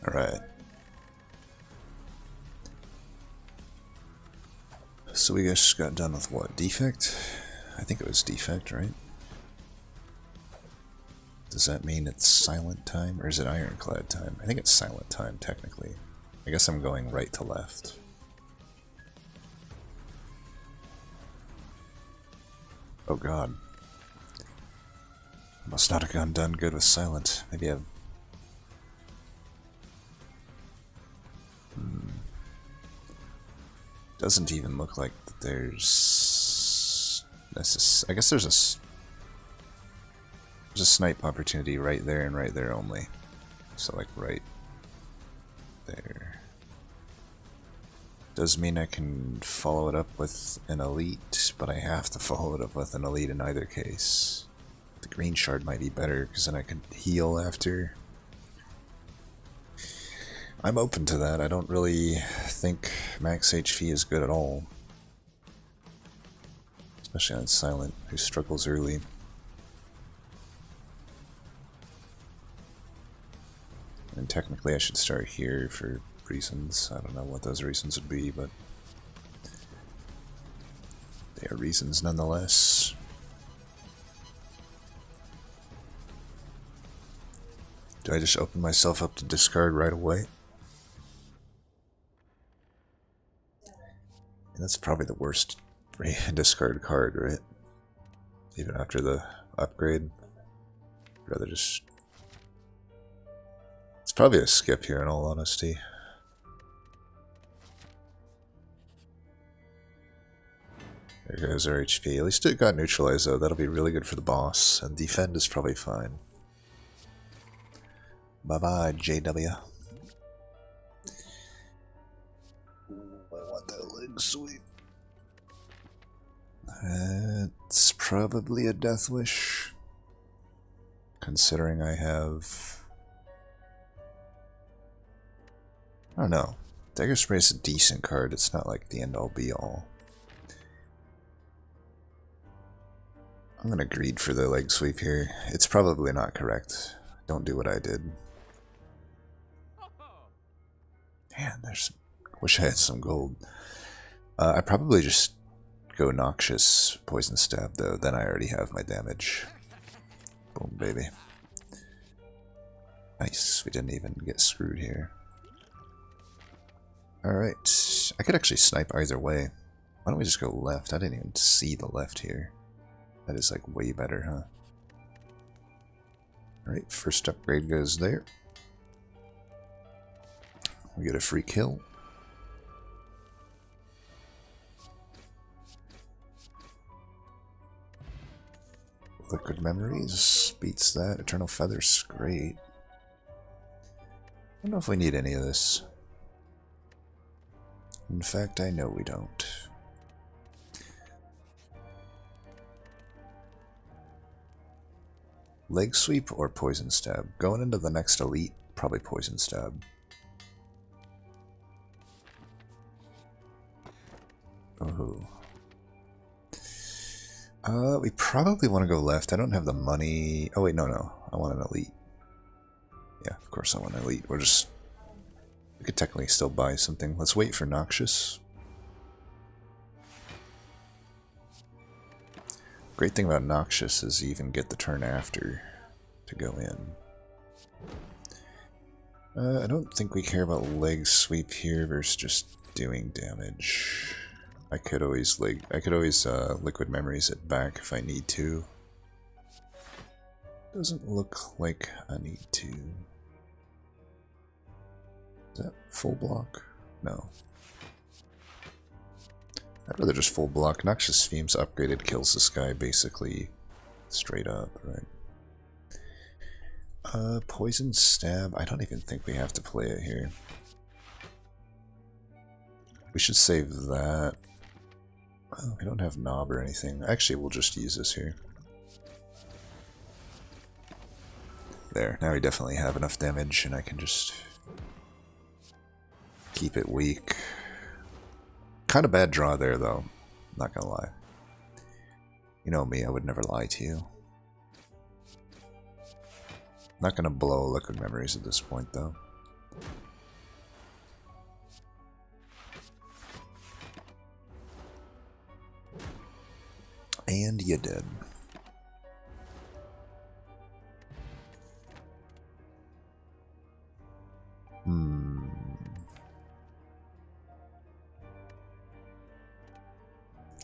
Alright. So we just got done with what? Defect? I think it was defect, right? Does that mean it's silent time? Or is it ironclad time? I think it's silent time, technically. I guess I'm going right to left. Oh god. Must not have gone done good with silent. Maybe I've... Doesn't even look like there's... I guess there's a snipe opportunity right there and right there only. So like right there. Does mean I can follow it up with an elite, but I have to follow it up with an elite in either case. The green shard might be better because then I can heal after. I'm open to that. I don't really think max HP is good at all. Especially on Silent, who struggles early. And technically I should start here for reasons. I don't know what those reasons would be, but they are reasons nonetheless. Do I just open myself up to discard right away? That's probably the worst discard card, right? Even after the upgrade. I'd rather just... It's probably a skip here in all honesty. There goes our HP. At least it got neutralized though. That'll be really good for the boss. And defend is probably fine. Bye-bye, JW. I want that leg sweep. It's probably a death wish. Considering I have... I don't know. Dagger Spray is a decent card. It's not like the end-all be-all. I'm gonna greed for the leg sweep here. It's probably not correct. Don't do what I did. Man, there's... Wish I had some gold. I probably just go Noxious Poison Stab though, then I already have my damage. Boom, baby. Nice, we didn't even get screwed here. Alright, I could actually snipe either way. Why don't we just go left? I didn't even see the left here. That is like way better, huh? Alright, first upgrade goes there. We get a free kill. Liquid Memories beats that. Eternal Feather's great. I don't know if we need any of this. In fact, I know we don't. Leg Sweep or Poison Stab? Going into the next elite, probably Poison Stab. Oh. We probably want to go left. I don't have the money. Oh wait, no. I want an elite. Yeah, of course I want an elite. We could technically still buy something. Let's wait for Noxious. Great thing about Noxious is you even get the turn after to go in. I don't think we care about leg sweep here versus just doing damage. I could always Liquid Memories it back if I need to. Doesn't look like I need to. Is that full block? No. I'd rather just full block. Noxious Phoebe's upgraded kills this guy basically straight up, right? Poison Stab. I don't even think we have to play it here. We should save that. Oh, we don't have Knob or anything. Actually, we'll just use this here. There, now we definitely have enough damage and I can just keep it weak. Kind of bad draw there though, not gonna lie. You know me, I would never lie to you. Not gonna blow Liquid Memories at this point though. And you did.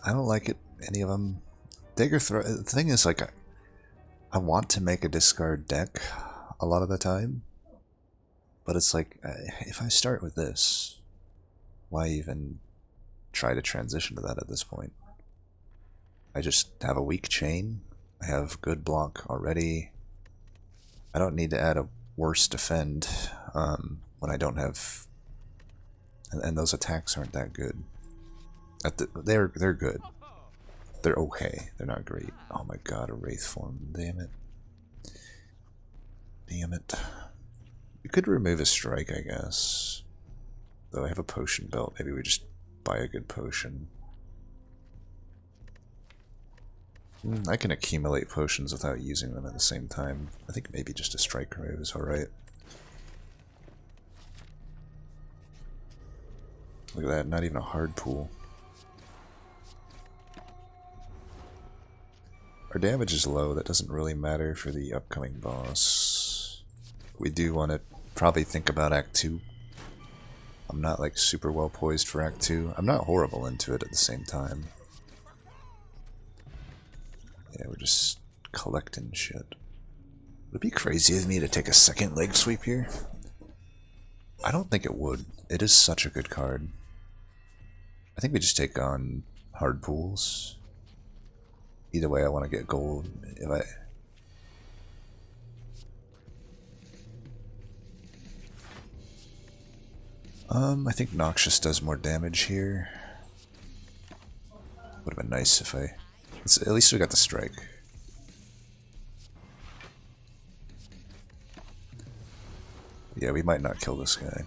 I don't like it, any of them. Dagger Throw. The thing is, like, I want to make a discard deck a lot of the time, but it's like, if I start with this, why even try to transition to that at this point? I just have a weak chain. I have good block already. I don't need to add a worse defend when I don't have, and those attacks aren't that good. They're good. They're okay. They're not great. Oh my god, a Wraith form. Damn it. Damn it. You could remove a strike, I guess. Though I have a potion belt. Maybe we just buy a good potion. I can accumulate potions without using them at the same time. I think maybe just a strike remove is alright. Look at that, not even a hard pool. Our damage is low, that doesn't really matter for the upcoming boss. We do want to probably think about Act 2. I'm not like super well poised for Act 2. I'm not horrible into it at the same time. Yeah, we're just collecting shit. Would it be crazy of me to take a second leg sweep here? I don't think it would. It is such a good card. I think we just take on hard pools. Either way, I want to get gold. If I think Noxious does more damage here. Would have been nice if at least we got the strike. Yeah, we might not kill this guy.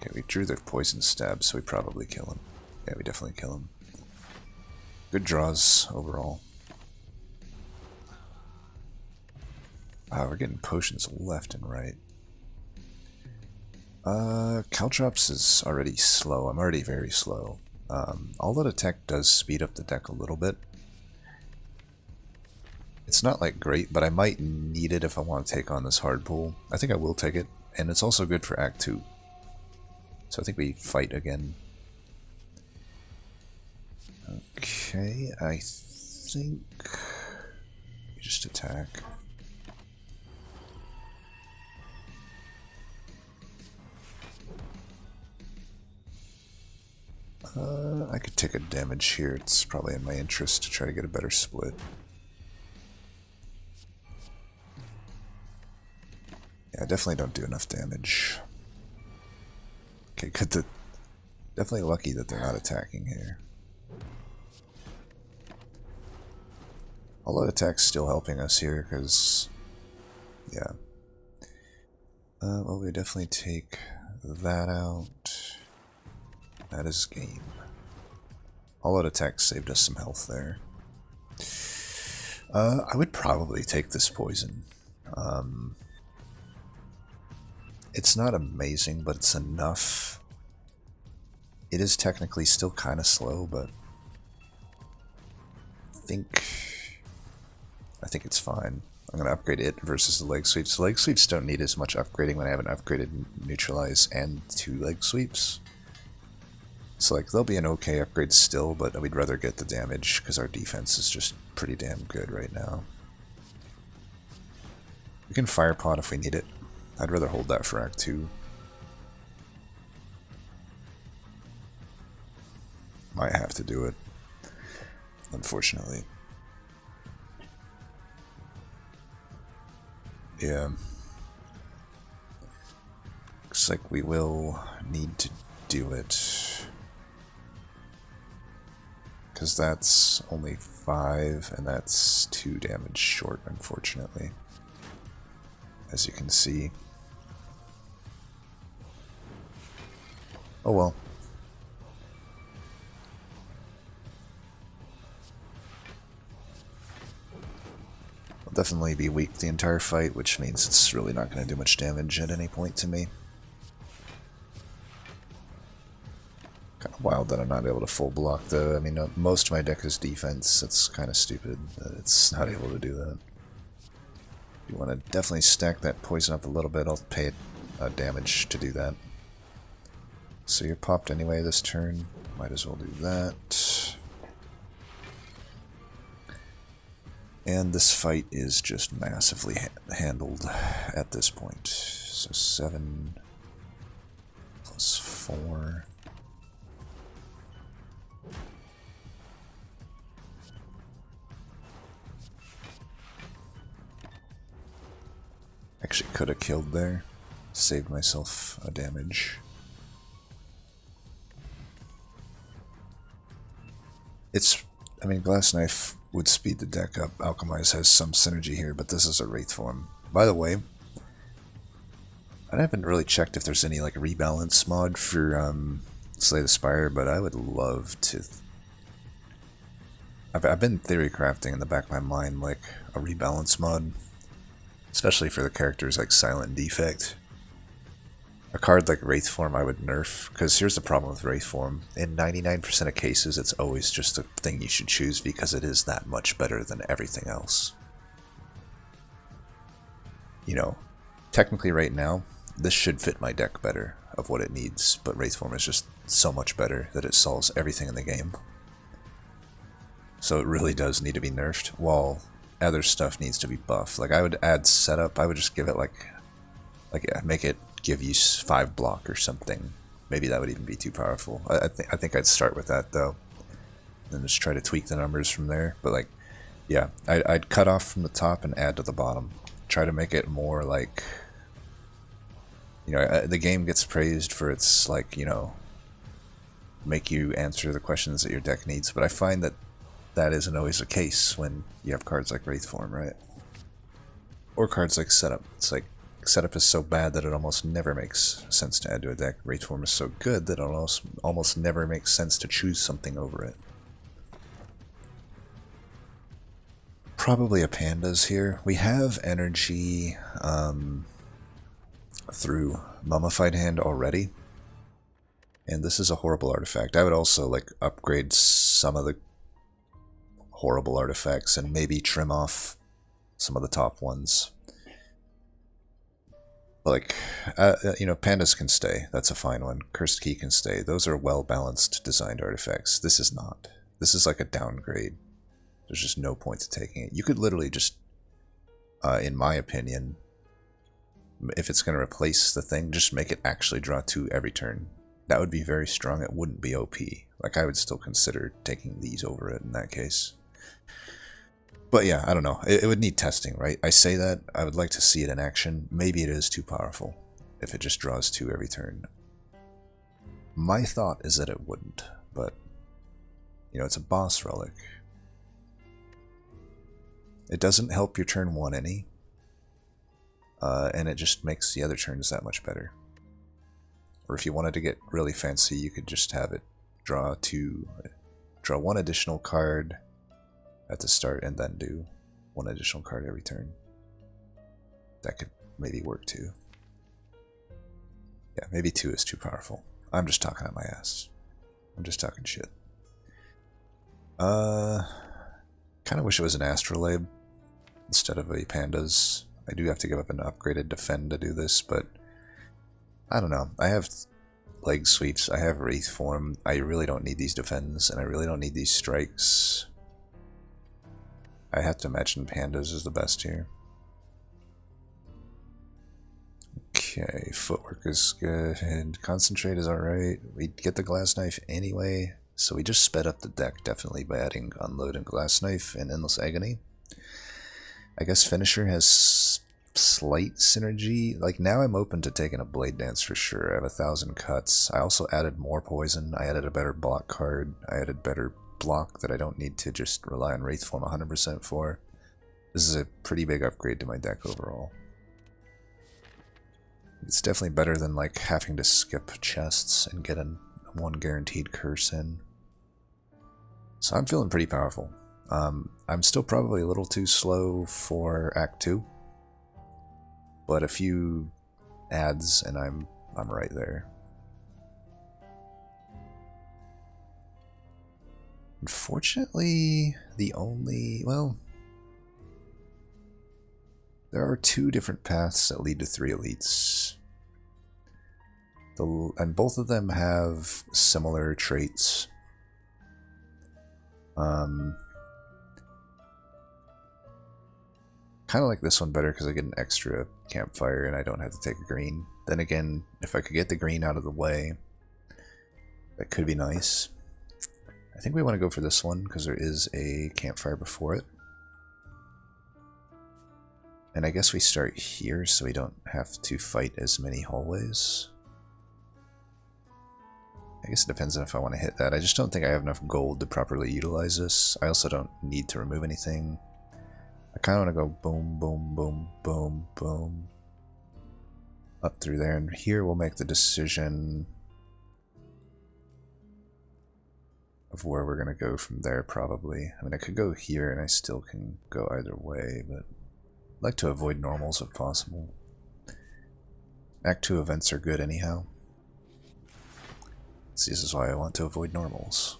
Okay, we drew the poison stab, so we probably kill him. Yeah, we definitely kill him. Good draws overall. Wow, we're getting potions left and right. Caltrops is already slow. I'm already very slow. All that attack does speed up the deck a little bit. It's not like great, but I might need it if I want to take on this hard pull. I think I will take it, and it's also good for Act 2. So I think we fight again. Okay, I think we just attack. I could take a damage here. It's probably in my interest to try to get a better split. Yeah, I definitely don't do enough damage. Okay, good. Definitely lucky that they're not attacking here. Although attack's still helping us here, because, yeah. Well, we definitely take that out. That is game. All out attack saved us some health there. I would probably take this poison. It's not amazing, but it's enough. It is technically still kind of slow, but I think it's fine. I'm going to upgrade it versus the leg sweeps. Leg sweeps don't need as much upgrading when I haven't upgraded neutralize and 2 leg sweeps. So like they'll be an okay upgrade still, but we'd rather get the damage because our defense is just pretty damn good right now. We can fire pot if we need it. I'd rather hold that for Act 2. Might have to do it, unfortunately. Yeah. Looks like we will need to do it. Because that's only 5, and that's 2 damage short, unfortunately. As you can see. Oh well. I'll definitely be weak the entire fight, which means it's really not going to do much damage at any point to me. Kind of wild that I'm not able to full block though. I mean, most of my deck is defense. It's kind of stupid that it's not able to do that. You want to definitely stack that poison up a little bit. I'll pay it damage to do that. So you're popped anyway this turn. Might as well do that. And this fight is just massively handled at this point. So 7 plus 4. Actually could have killed there. Saved myself a damage. I mean, Glass Knife would speed the deck up. Alchemize has some synergy here, but this is a Wraith form. By the way, I haven't really checked if there's any like rebalance mod for Slay the Spire, but I would love to. I've been theory crafting in the back of my mind like a rebalance mod, especially for the characters like Silent Defect. A card like Wraith Form I would nerf, because here's the problem with Wraith Form. In 99% of cases, it's always just the thing you should choose because it is that much better than everything else. You know, technically right now, this should fit my deck better of what it needs, but Wraith Form is just so much better that it solves everything in the game. So it really does need to be nerfed, while other stuff needs to be buffed. Like I would add setup, I would just give it yeah, make it give you 5 block or something. Maybe that would even be too powerful. I think I'd start with that though, and just try to tweak the numbers from there. But like, yeah, I'd cut off from the top and add to the bottom. Try to make it more like, you know, the game gets praised for its like, you know, make you answer the questions that your deck needs. But I find that that isn't always the case when you have cards like Wraith Form, right? Or cards like Setup. It's like, Setup is so bad that it almost never makes sense to add to a deck. Wraith Form is so good that it almost never makes sense to choose something over it. Probably a Pandas here. We have energy through Mummified Hand already. And this is a horrible artifact. I would also like upgrade some of the horrible artifacts and maybe trim off some of the top ones. Like, you know, Pandas can stay. That's a fine one. Cursed Key can stay. Those are well-balanced designed artifacts. This is not. This is like a downgrade. There's just no point to taking it. You could literally just, in my opinion, if it's going to replace the thing, just make it actually draw 2 every turn. That would be very strong. It wouldn't be OP. Like, I would still consider taking these over it in that case. But yeah, I don't know. It would need testing, right? I say that. I would like to see it in action. Maybe it is too powerful if it just draws 2 every turn. My thought is that it wouldn't, but, you know, it's a boss relic. It doesn't help your turn 1 any, and it just makes the other turns that much better. Or if you wanted to get really fancy, you could just have it draw 1 additional card at the start and then do 1 additional card every turn. That could maybe work too. Yeah, maybe 2 is too powerful. I'm just talking out my ass. I'm just talking shit. Kind of wish it was an Astrolabe instead of a Pandas. I do have to give up an upgraded Defend to do this, but I don't know. I have Leg Sweeps, I have Wraith Form. I really don't need these Defends, and I really don't need these Strikes. I have to imagine Pandas is the best here. Okay, Footwork is good, and Concentrate is alright. We get the Glass Knife anyway, so we just sped up the deck definitely by adding Unload and Glass Knife and Endless Agony. I guess Finisher has slight synergy. Like, now I'm open to taking a Blade Dance for sure. I have 1,000 cuts. I also added more poison. I added a better block card. I added better block that I don't need to just rely on Wraith Form 100% for. This is a pretty big upgrade to my deck overall. It's definitely better than like having to skip chests and get 1 guaranteed curse in. So I'm feeling pretty powerful. I'm still probably a little too slow for Act 2, but a few adds and I'm right there. Unfortunately, well, there are 2 different paths that lead to 3 elites. And both of them have similar traits. Kind of like this one better because I get an extra campfire and I don't have to take a green. Then again, if I could get the green out of the way, that could be nice. I think we want to go for this one because there is a campfire before it. And I guess we start here so we don't have to fight as many hallways. I guess it depends on if I want to hit that. I just don't think I have enough gold to properly utilize this. I also don't need to remove anything. I kind of want to go boom, boom, boom, boom, boom. Up through there. And here we'll make the decision of where we're going to go from there, probably. I mean, I could go here and I still can go either way, but I'd like to avoid normals if possible. Act 2 events are good anyhow. See, this is why I want to avoid normals.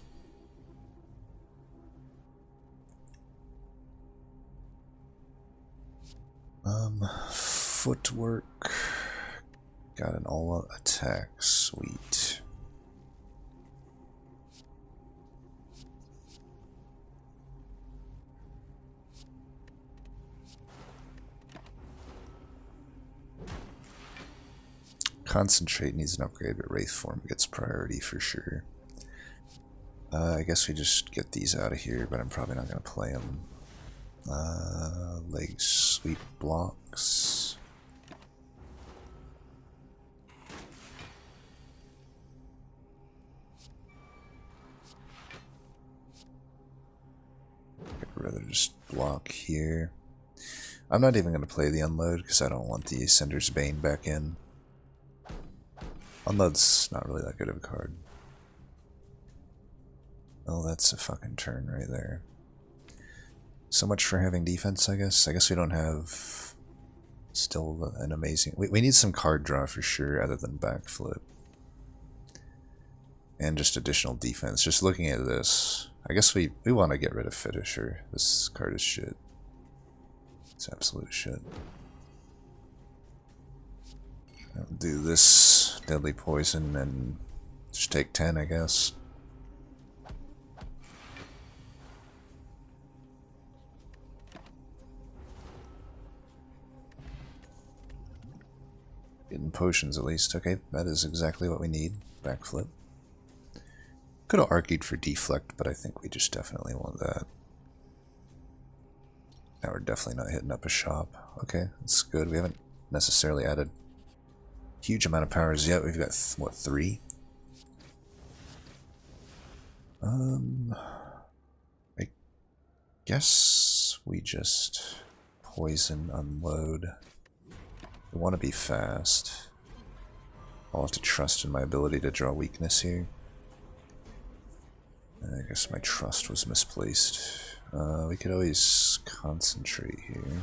Footwork. Got an all-out attack. Sweet. Concentrate needs an upgrade, but Wraith Form gets priority for sure. I guess we just get these out of here, but I'm probably not going to play them. Leg sweep blocks. I'd rather just block here. I'm not even going to play the Unload because I don't want the Ascender's Bane back in. Unload's not really that good of a card. Oh, that's a fucking turn right there. So much for having defense, I guess. I guess we don't have still an amazing... We need some card draw for sure, other than backflip. And just additional defense. Just looking at this, I guess we want to get rid of Finisher. This card is shit. It's absolute shit. I'll do this deadly poison and just take 10, I guess. Getting potions at least. Okay, that is exactly what we need. Backflip. Could have argued for deflect, but I think we just definitely want that. Now we're definitely not hitting up a shop. Okay, that's good. We haven't necessarily added huge amount of powers yet. We've got, what, 3? I guess we just poison, unload. We want to be fast. I'll have to trust in my ability to draw weakness here. I guess my trust was misplaced. We could always concentrate here.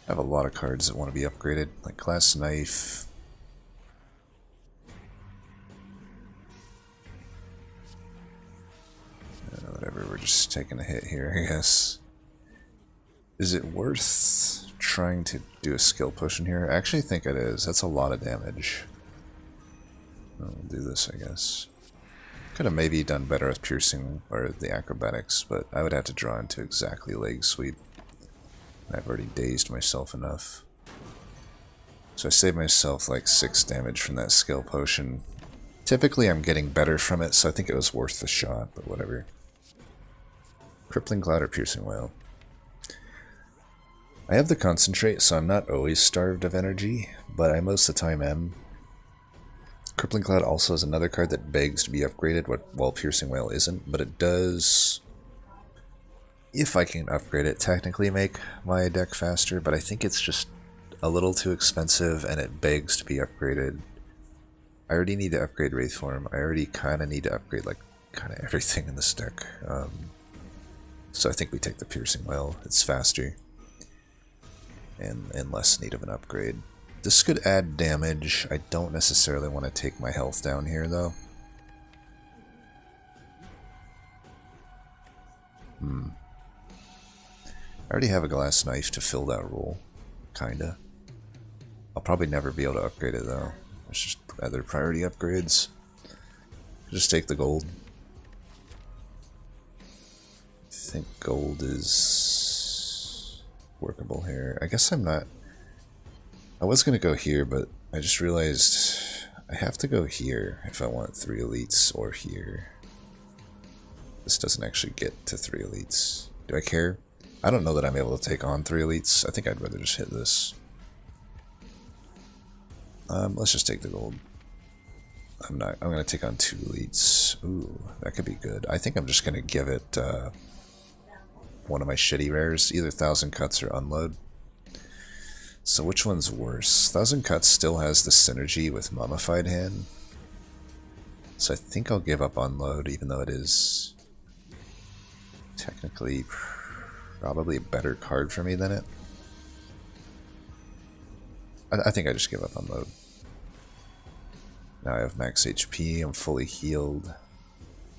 I have a lot of cards that want to be upgraded, like Glass Knife. Whatever, we're just taking a hit here, I guess. Is it worth trying to do a skill potion here? I actually think it is. That's a lot of damage. We'll do this, I guess. Could have maybe done better with piercing or the acrobatics, but I would have to draw into exactly leg sweep. I've already dazed myself enough. So I saved myself like 6 damage from that skill potion. Typically I'm getting better from it, so I think it was worth the shot, but whatever. Crippling Cloud or Piercing Wail. I have the Concentrate, so I'm not always starved of energy, but I most of the time am. Crippling Cloud also is another card that begs to be upgraded, while Piercing Wail isn't, but it does, if I can upgrade it, technically make my deck faster, but I think it's just a little too expensive and it begs to be upgraded. I already need to upgrade Wraith Form. I already kind of need to upgrade like kind of everything in this deck. So I think we take the Piercing Well. It's faster and less need of an upgrade. This could add damage. I don't necessarily want to take my health down here though. I already have a glass knife to fill that role, kinda. I'll probably never be able to upgrade it though. There's just other priority upgrades. Just take the gold. I think gold is workable here. I guess I'm not... I was gonna go here, but I just realized I have to go here if I want 3 elites, or here. This doesn't actually get to 3 elites. Do I care? I don't know that I'm able to take on 3 elites. I think I'd rather just hit this. Let's just take the gold. I'm gonna take on 2 elites. Ooh, that could be good. I think I'm just gonna give it one of my shitty rares, either 1000 Cuts or Unload. So which one's worse? 1000 Cuts still has the synergy with Mummified Hand. So I think I'll give up Unload, even though it is technically probably a better card for me than it. I think I just give up Unload. Now I have max HP, I'm fully healed.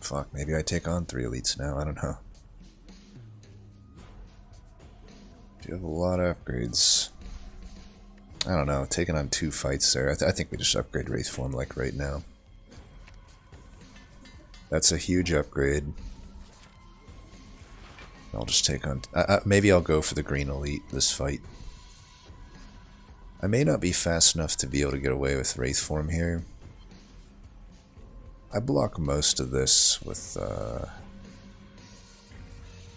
Fuck, maybe I take on 3 elites now, I don't know. Do have a lot of upgrades. I don't know, taking on 2 fights there. I think we just upgrade Wraith Form like right now. That's a huge upgrade. I'll just take on... maybe I'll go for the green elite this fight. I may not be fast enough to be able to get away with Wraith Form here. I block most of this with... Okay,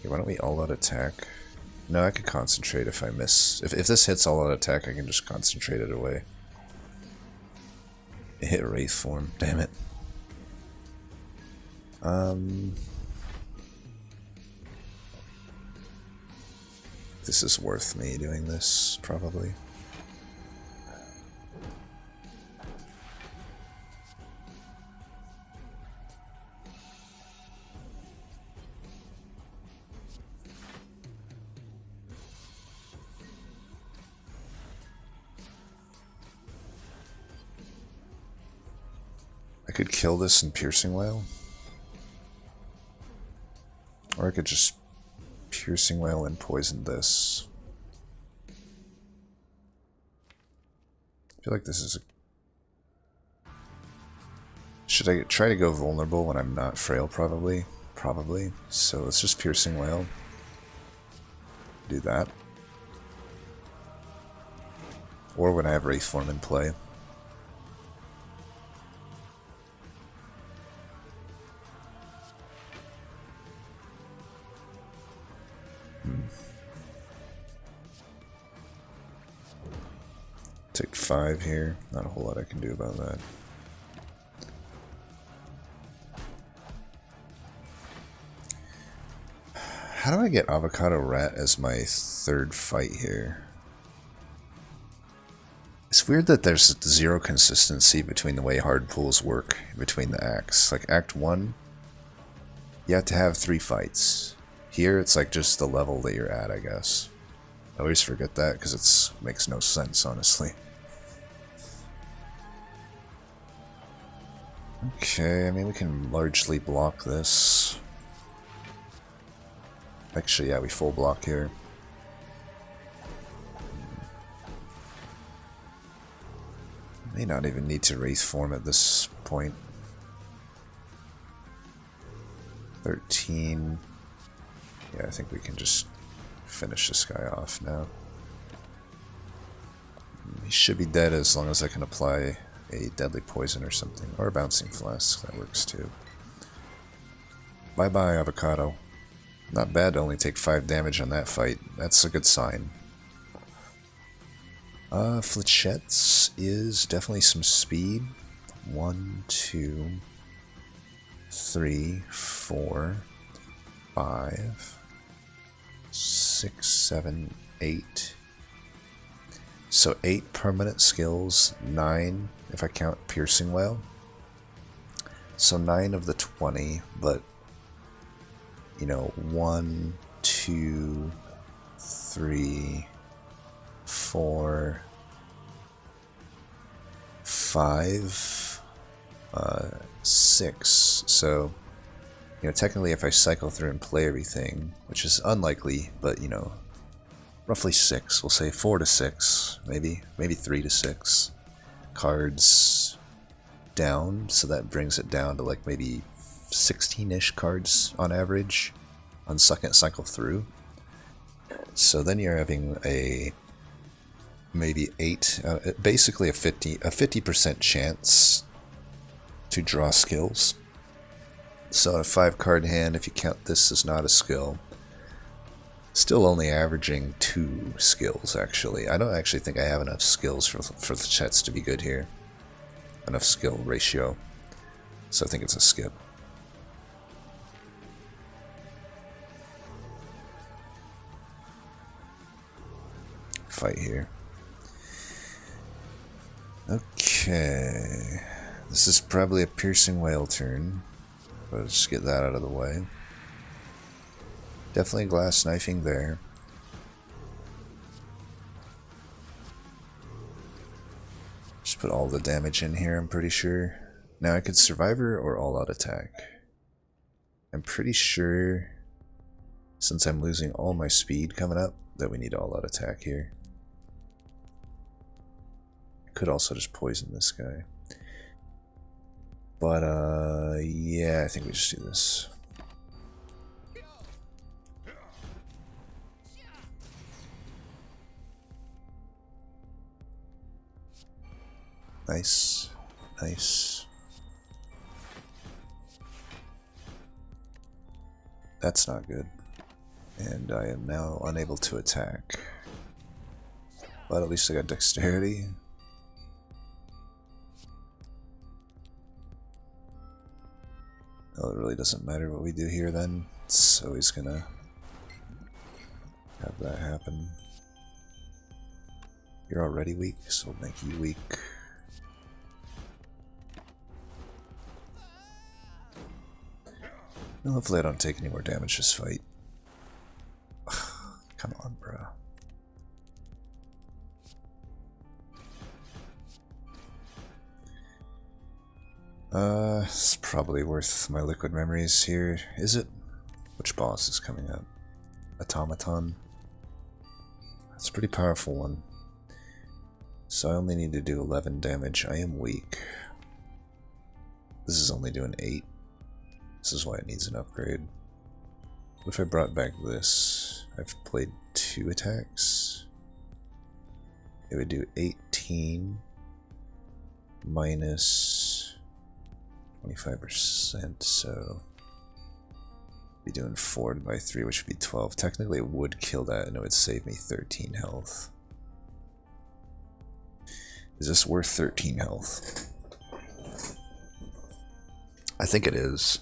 why don't we all-out attack? No, I could concentrate if I miss. If this hits all-out attack, I can just concentrate it away. It hit Wraith Form, damn it. This is worth me doing this, probably. I could kill this in Piercing Wail. Or I could just Piercing Wail and poison this. I feel like this is a... Should I try to go vulnerable when I'm not frail? Probably. Probably. So let's just Piercing Wail. Do that. Or when I have Wraith Form in play. Take 5 here. Not a whole lot I can do about that. How do I get Avocado Rat as my 3rd fight here? It's weird that there's 0 consistency between the way hard pulls work between the acts. Like Act 1, you have to have 3 fights. Here it's like just the level that you're at, I guess. I always forget that because it makes no sense, honestly. Okay, I mean we can largely block this. Actually, yeah, we full block here. May not even need to Wraith Form at this point. 13. Yeah, I think we can just finish this guy off now. He should be dead as long as I can apply a deadly poison or something. Or a bouncing flask, that works too. Bye bye, Avocado. Not bad to only take 5 damage on that fight. That's a good sign. Flechettes is definitely some speed. 1, 2, 3, 4, 5, 6, 7, 8. So 8 permanent skills, 9 if I count Piercing Wail. So 9 of the 20, but you know, 1, 2, 3, 4, 5, 6. So, you know, technically if I cycle through and play everything, which is unlikely, but you know, roughly 6. We'll say 4 to 6, maybe 3 to 6 cards down. So that brings it down to like maybe 16-ish cards on average on second cycle through. So then you're having a maybe 8, basically a 50% chance to draw skills. So a 5-card hand, if you count this as not a skill, still only averaging 2 skills actually. I don't actually think I have enough skills for the chats to be good here. Enough skill ratio. So I think it's a skip. Fight here. Okay. This is probably a Piercing Wail turn. But let's just get that out of the way. Definitely glass knifing there. Just put all the damage in here, I'm pretty sure. Now I could Survivor or all-out attack. I'm pretty sure, since I'm losing all my speed coming up, that we need all-out attack here. I could also just poison this guy. But, yeah, I think we just do this. Nice. Nice. That's not good. And I am now unable to attack. But at least I got dexterity. Oh, it really doesn't matter what we do here then. So he's gonna have that happen. You're already weak, so we'll make you weak. Well, hopefully I don't take any more damage this fight. Come on, bro. It's probably worth my liquid memories here. Is it? Which boss is coming up? Automaton? That's a pretty powerful one. So I only need to do 11 damage. I am weak. This is only doing 8. This is why it needs an upgrade. What if I brought back this? I've played 2 attacks. It would do 18 minus 25%, so be doing 4 by 3, which would be 12. Technically it would kill that and it would save me 13 health. Is this worth 13 health? I think it is.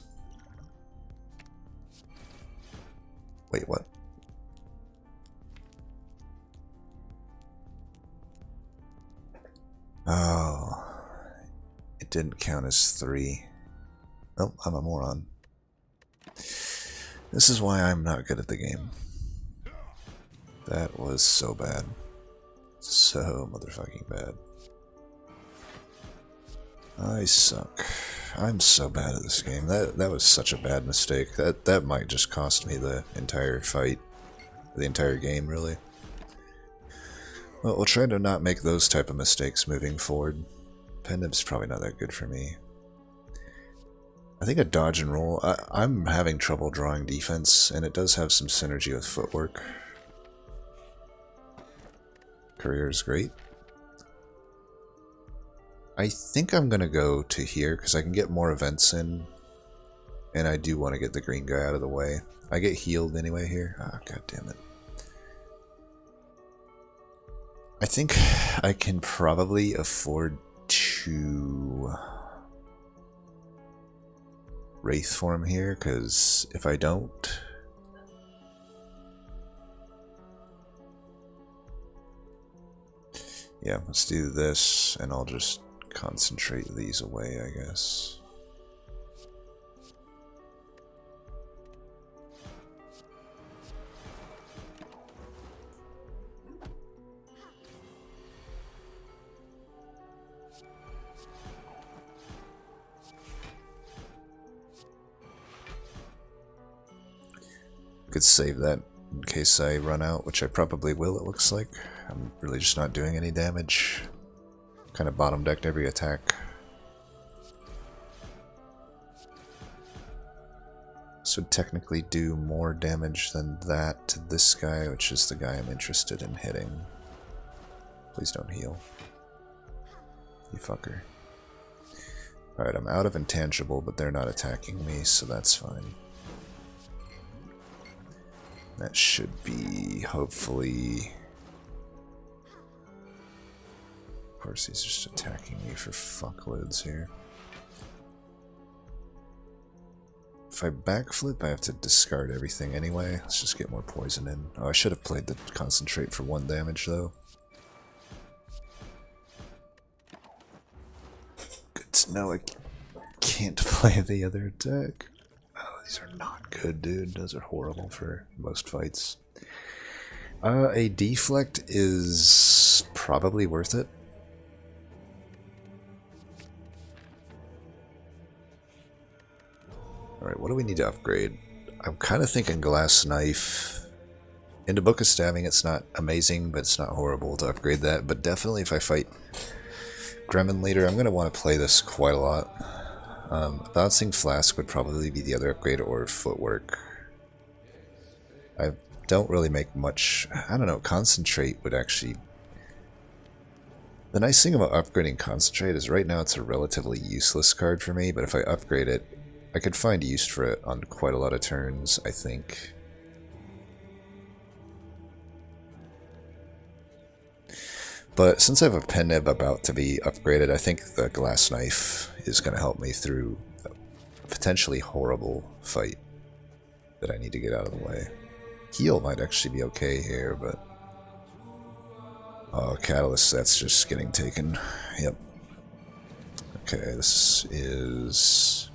Wait, what? Oh, it didn't count as 3. Oh, I'm a moron. This is why I'm not good at the game. That was so bad. So motherfucking bad. I suck. I'm so bad at this game. That was such a bad mistake. That might just cost me the entire fight. The entire game, really. Well, we'll try to not make those type of mistakes moving forward. Pendant's probably not that good for me. I think a dodge and roll. I'm having trouble drawing defense, and it does have some synergy with footwork. Career is great. I think I'm gonna go to here because I can get more events in, and I do want to get the green guy out of the way. I get healed anyway here. Ah, god damn it. I think I can probably afford to Wraith form here, because if I don't, Yeah, let's do this, and I'll just concentrate these away, I guess. Could save that in case I run out, which I probably will, it looks like. I'm really just not doing any damage. Kind of bottom decked every attack. This would technically do more damage than that to this guy, which is the guy I'm interested in hitting. Please don't heal. You fucker. Alright, I'm out of intangible, but they're not attacking me, so that's fine. That should be, hopefully... Of course, he's just attacking me for fuckloads here. If I backflip, I have to discard everything anyway. Let's just get more poison in. Oh, I should have played the concentrate for 1 damage, though. Good to know I can't play the other attack. Oh, these are not good, dude. Those are horrible for most fights. A deflect is probably worth it. Alright, what do we need to upgrade? I'm kind of thinking Glass Knife. In the Book of Stabbing, it's not amazing, but it's not horrible to upgrade that. But definitely if I fight Gremlin later, I'm going to want to play this quite a lot. Bouncing Flask would probably be the other upgrade, or Footwork. I don't really make much... I don't know, Concentrate would actually... The nice thing about upgrading Concentrate is right now it's a relatively useless card for me, but if I upgrade it, I could find use for it on quite a lot of turns, I think. But since I have a pen nib about to be upgraded, I think the Glass Knife is going to help me through a potentially horrible fight that I need to get out of the way. Heal might actually be okay here, but... Oh, Catalyst, that's just getting taken. Yep. Okay, this is...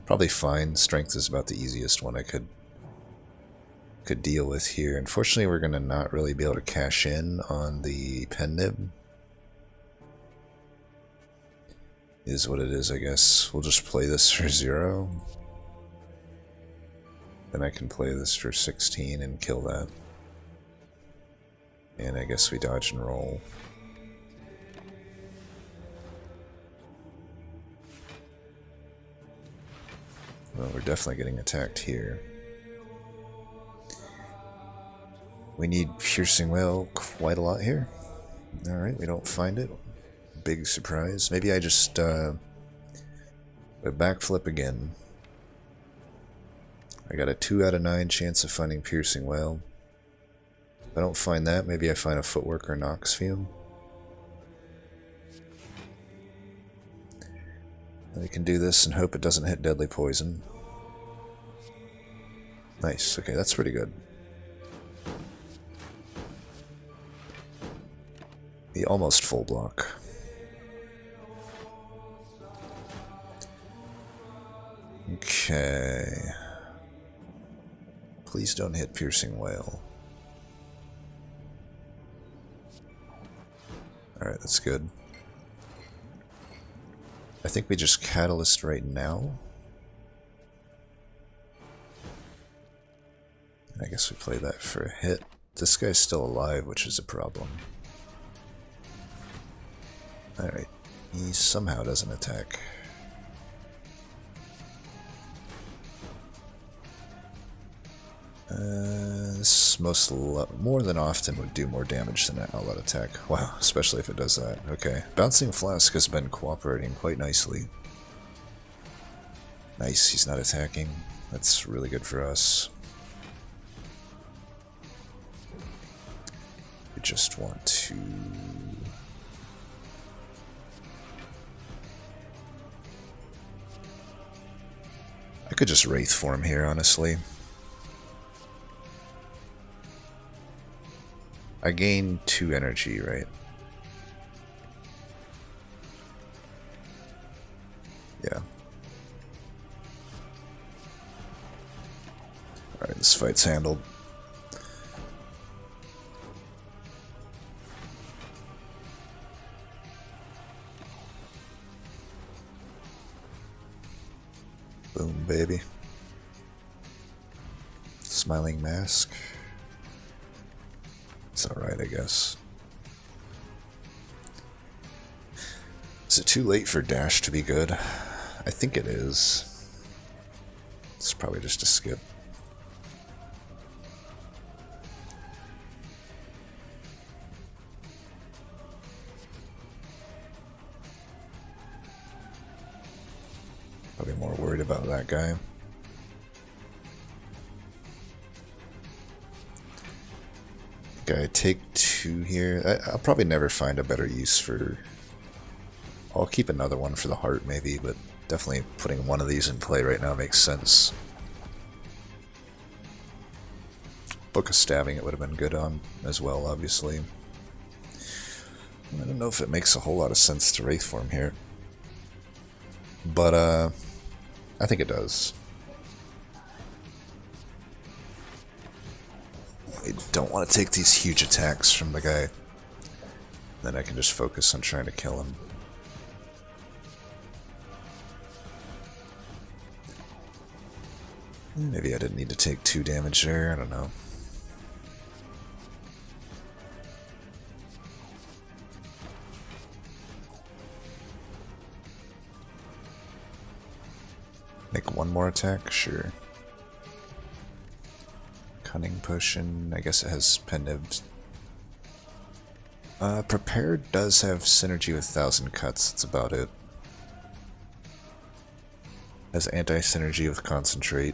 probably fine. Strength is about the easiest one I could deal with here. Unfortunately, we're going to not really be able to cash in on the pen nib. Is what it is, I guess. We'll just play this for 0. Then I can play this for 16 and kill that. And I guess we dodge and roll. Well, we're definitely getting attacked here. We need Piercing Wail quite a lot here. Alright, we don't find it. Big surprise. Maybe I just backflip again. I got a 2 out of 9 chance of finding Piercing Wail. If I don't find that, maybe I find a Footwork or Nox Fume. We can do this and hope it doesn't hit Deadly Poison. Nice, okay, that's pretty good. The almost full block. Okay. Please don't hit Piercing Wail. Alright, that's good. I think we just Catalyst right now. I guess we play that for a hit. This guy's still alive, which is a problem. Alright, he somehow doesn't attack. This more than often would do more damage than an outlet attack. Wow, especially if it does that. Okay, Bouncing Flask has been cooperating quite nicely. Nice, he's not attacking. That's really good for us. We just want to... I could just Wraith form here, honestly. I gain 2 energy, right? Fight's handled. Boom, baby. Smiling mask. It's alright, I guess. Is it too late for dash to be good? I think it is. It's probably just a skip. Probably more worried about that guy. Okay, take 2 here. I'll probably never find a better use for... I'll keep another one for the heart maybe, but definitely putting one of these in play right now makes sense. Book of Stabbing it would have been good on as well, obviously. I don't know if it makes a whole lot of sense to Wraith form here. But, I think it does. I don't want to take these huge attacks from the guy. Then I can just focus on trying to kill him. Maybe I didn't need to take 2 damage there, I don't know. Make 1 more attack? Sure. Cunning Potion, I guess it has Penived. Prepared does have synergy with 1000 Cuts, that's about it. Has anti-synergy with Concentrate.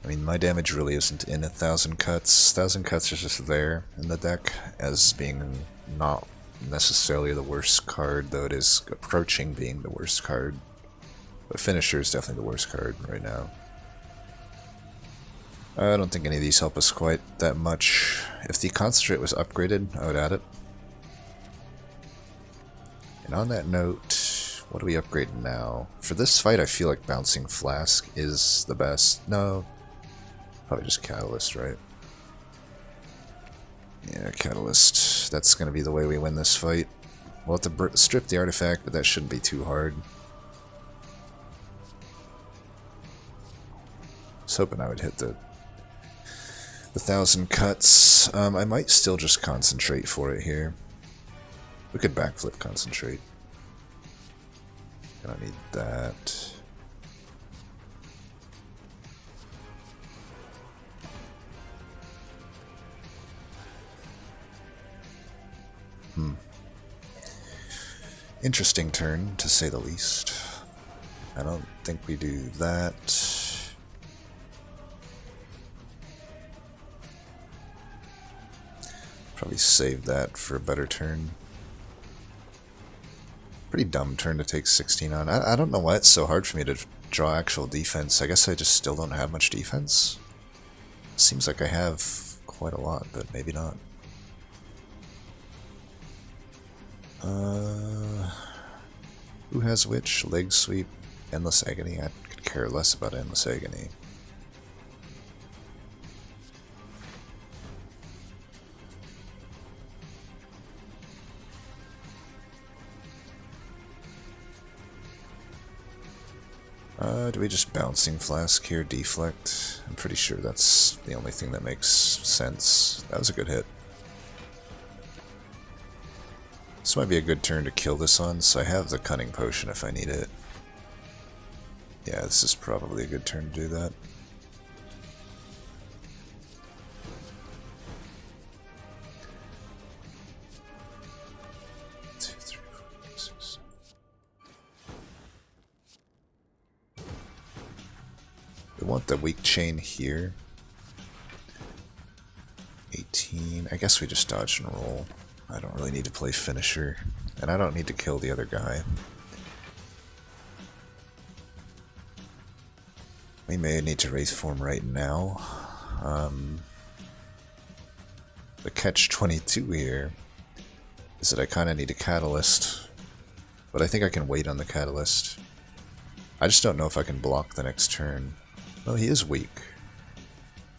I mean, my damage really isn't in 1000 Cuts. 1000 Cuts is just there in the deck as being not necessarily the worst card, though it is approaching being the worst card. But Finisher is definitely the worst card right now. I don't think any of these help us quite that much. If the Concentrate was upgraded, I would add it. And on that note, what do we upgrade now? For this fight, I feel like Bouncing Flask is the best. No, probably just Catalyst, right? Yeah, Catalyst. That's going to be the way we win this fight. We'll have to strip the artifact, but that shouldn't be too hard. I was hoping I would hit the 1000 Cuts. I might still just Concentrate for it here. We could backflip Concentrate. I don't need that. Interesting turn, to say the least. I don't think we do that. Probably save that for a better turn. Pretty dumb turn to take 16 on. I don't know why it's so hard for me to draw actual defense. I guess I just still don't have much defense. Seems like I have quite a lot, but maybe not. Who has which? Leg Sweep, Endless Agony. I could care less about Endless Agony. Do we just Bouncing Flask here, Deflect? I'm pretty sure that's the only thing that makes sense. That was a good hit. This might be a good turn to kill this on, so I have the Cunning Potion if I need it. Yeah, this is probably a good turn to do that. We want the weak chain here. 18. I guess we just dodge and roll. I don't really need to play Finisher. And I don't need to kill the other guy. We may need to Wraith form right now. The catch-22 here is that I kind of need a Catalyst. But I think I can wait on the Catalyst. I just don't know if I can block the next turn. Well, he is weak.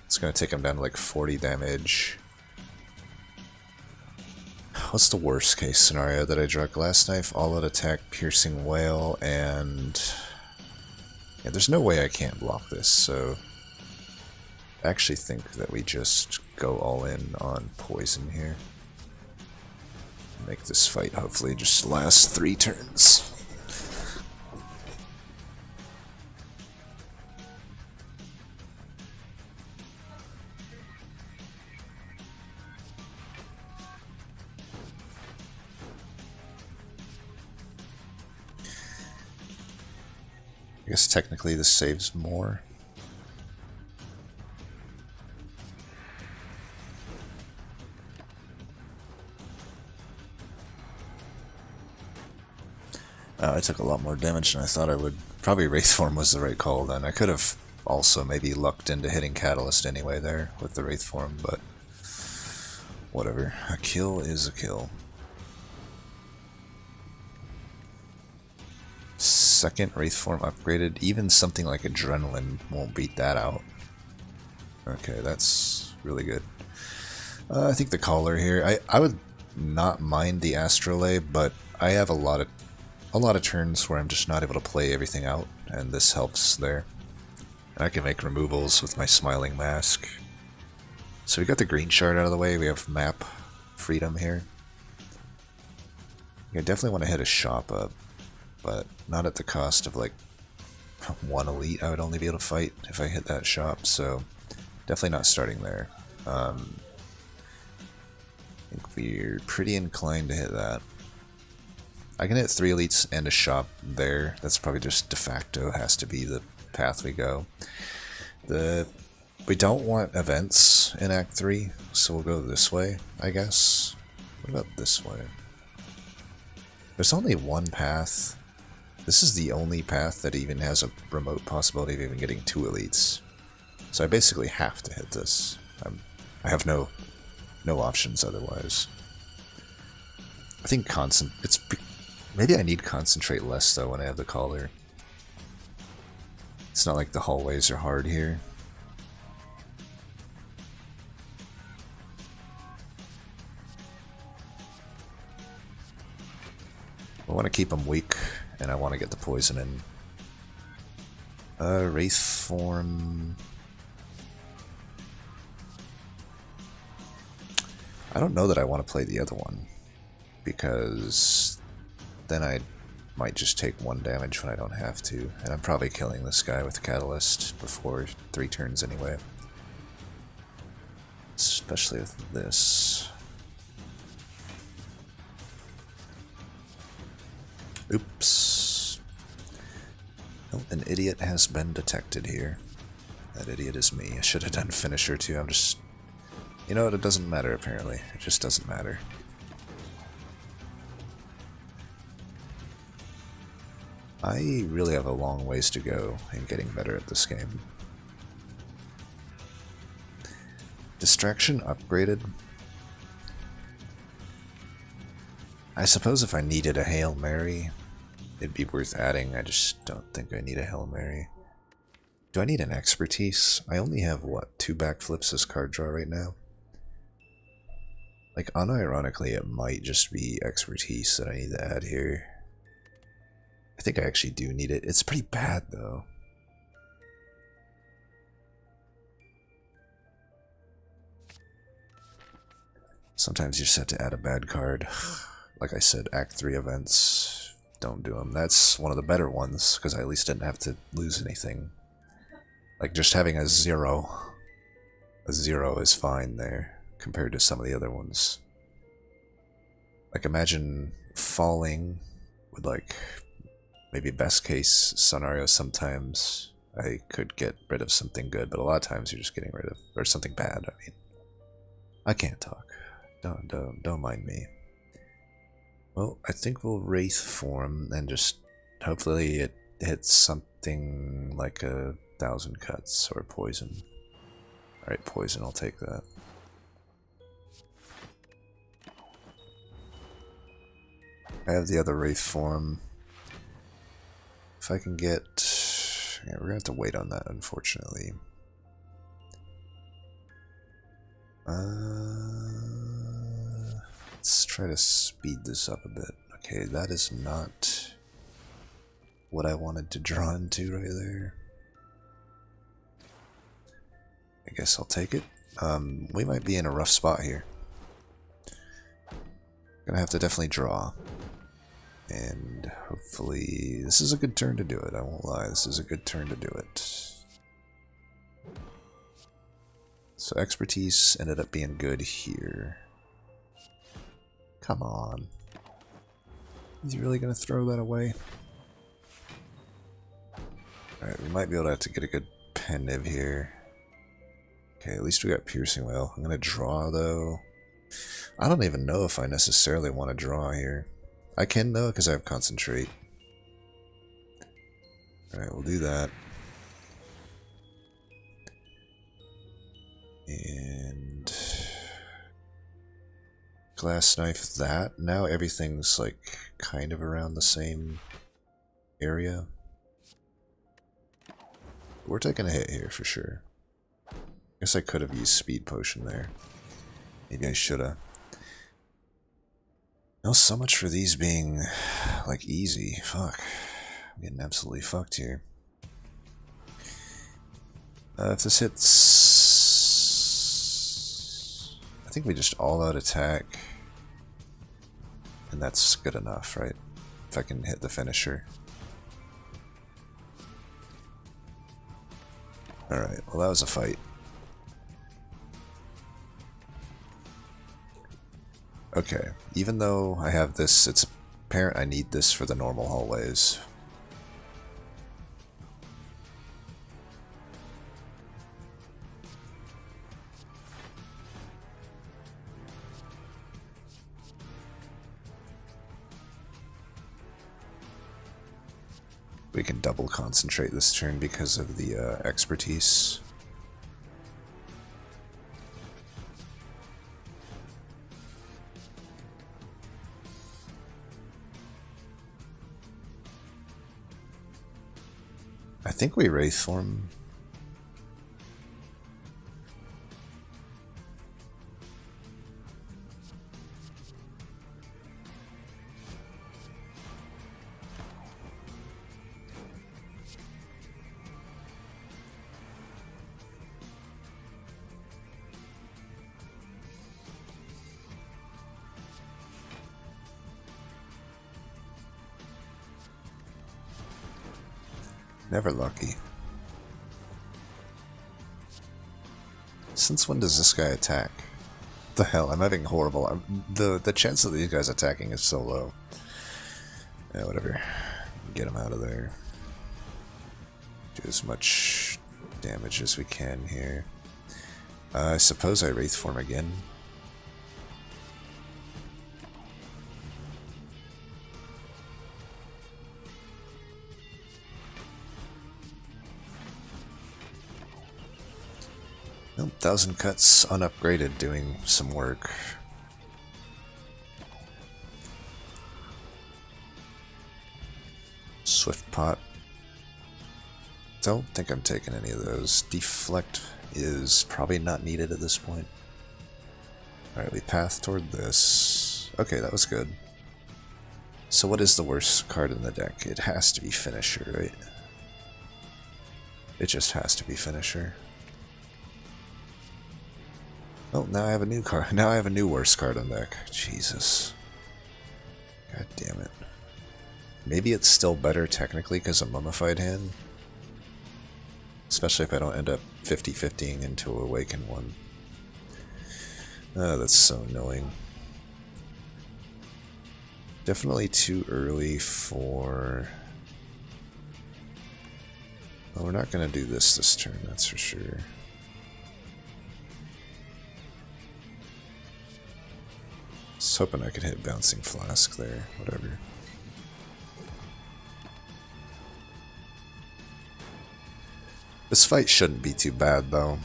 It's gonna take him down to like 40 damage. What's the worst case scenario that I draw? Glass Knife, All Out Attack, Piercing Wail, and... yeah, there's no way I can't block this, so... I actually think that we just go all in on Poison here. Make this fight hopefully just last 3 turns. I guess technically this saves more. I took a lot more damage than I thought I would. Probably Wraithform was the right call then. I could have also maybe lucked into hitting Catalyst anyway there with the Wraithform, but whatever. A kill is a kill. Second Wraithform upgraded. Even something like Adrenaline won't beat that out. Okay, that's really good. I think the Caller here. I would not mind the Astrolabe, but I have a lot of turns where I'm just not able to play everything out, and this helps there. I can make removals with my Smiling Mask. So we got the green shard out of the way. We have map freedom here. I definitely want to hit a shop up, but not at the cost of like 1 elite I would only be able to fight if I hit that shop, so definitely not starting there. I think we're pretty inclined to hit that. I can hit 3 elites and a shop there. That's probably just de facto has to be the path we go. We don't want events in Act 3, so we'll go this way, I guess. What about this way? There's only one path. This is the only path that even has a remote possibility of even getting 2 elites. So I basically have to hit this. I have no options otherwise. I think maybe I need concentrate less though when I have the Caller. It's not like the hallways are hard here. I want to keep them weak, and I want to get the poison in. Wraithform. I don't know that I want to play the other one, because then I might just take 1 damage when I don't have to, and I'm probably killing this guy with Catalyst before 3 turns anyway. Especially with this. Oops. Oh, an idiot has been detected here. That idiot is me. I should have done finisher too. I'm just... you know what? It doesn't matter apparently. It just doesn't matter. I really have a long ways to go in getting better at this game. Distraction upgraded. I suppose if I needed a Hail Mary, it'd be worth adding. I just don't think I need a Hail Mary. Do I need an Expertise? I only have, what, 2 backflips as card draw right now? Like, unironically, it might just be Expertise that I need to add here. I think I actually do need it. It's pretty bad, though. Sometimes you just have to add a bad card. Like I said, Act 3 events, don't do them. That's one of the better ones, because I at least didn't have to lose anything. Like, just having a 0. A 0 is fine there, compared to some of the other ones. Like, imagine falling with, like, maybe best case scenario sometimes I could get rid of something good, but a lot of times you're just getting rid of, or something bad, I mean. I can't talk. Don't mind me. Well, I think we'll Wraithform and just hopefully it hits something like 1,000 cuts or poison. Alright, poison, I'll take that. I have the other Wraithform. If I can get Yeah, we're gonna have to wait on that, unfortunately. Let's try to speed this up a bit. Okay, that is not what I wanted to draw into right there. I guess I'll take it. We might be in a rough spot here. Gonna have to definitely draw. And hopefully this is a good turn to do it. I won't lie, this is a good turn to do it. So expertise ended up being good here. Come on. Is he really gonna throw that away? Alright, we might be able to have to get a good penniv here. Okay, at least we got piercing whale. I'm gonna draw though. I don't even know if I necessarily want to draw here. I can though, because I have concentrate. Alright, we'll do that. And glass knife that. Now everything's like kind of around the same area. We're taking a hit here for sure. Guess I could have used speed potion there. Maybe I shoulda. No, so much for these being like easy. Fuck. I'm getting absolutely fucked here. If this hits, I think we just all out attack. And that's good enough, right? If I can hit the finisher. Alright, well that was a fight. Okay, even though I have this, it's apparent I need this for the normal hallways. We can double concentrate this turn because of the expertise. I think we Wraith form. Never lucky. Since when does this guy attack? The hell, I'm having horrible. The chance of these guys attacking is so low. Yeah, whatever. Get him out of there. Do as much damage as we can here. I suppose I Wraith form again. Nope, 1,000 cuts unupgraded doing some work. Swift pot. Don't think I'm taking any of those. Deflect is probably not needed at this point. Alright, we path toward this. Okay, that was good. So what is the worst card in the deck? It has to be Finisher, right? It just has to be Finisher. Oh, now I have a new card. Now I have a new worst card on deck. Jesus. God damn it. Maybe it's still better technically because of Mummified Hand. Especially if I don't end up 50-50ing into a Awakened one. Oh, that's so annoying. Definitely too early for... Well, we're not going to do this turn, that's for sure. Just hoping I could hit Bouncing Flask there, whatever. This fight shouldn't be too bad though.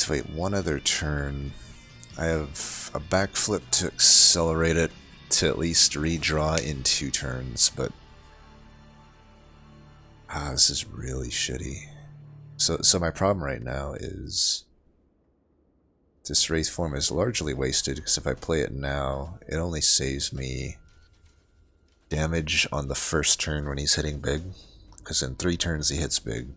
to wait one other turn. I have a backflip to accelerate it to at least redraw in 2 turns, but this is really shitty. So my problem right now is this Wraith form is largely wasted, because if I play it now, it only saves me damage on the first turn when he's hitting big, because in 3 turns he hits big.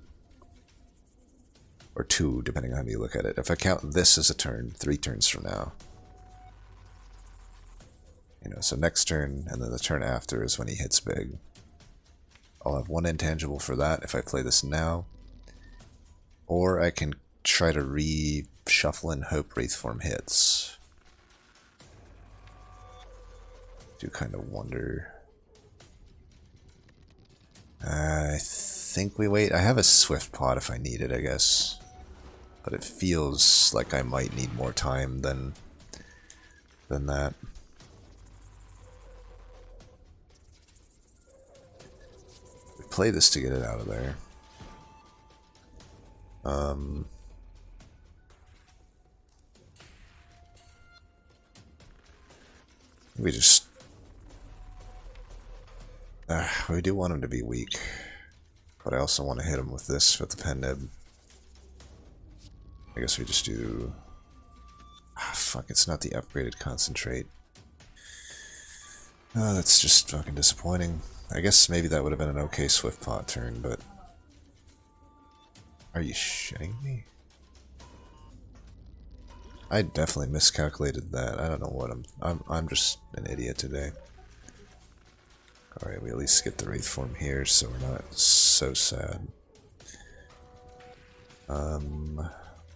Or 2, depending on how you look at it. If I count this as a turn, 3 turns from now. You know, so next turn, and then the turn after is when he hits big. I'll have 1 intangible for that if I play this now. Or I can try to reshuffle and hope Wraithform hits. Do kind of wonder. I think we wait. I have a Swift Pot if I need it, I guess. But it feels like I might need more time than that. We play this to get it out of there. We just... we do want him to be weak. But I also want to hit him with this, with the pen nib. I guess we just do... fuck, it's not the upgraded concentrate. Oh, that's just fucking disappointing. I guess maybe that would have been an okay Swift Pot turn, but... Are you shitting me? I definitely miscalculated that. I don't know what I'm just an idiot today. Alright, we at least get the Wraith form here, so we're not so sad.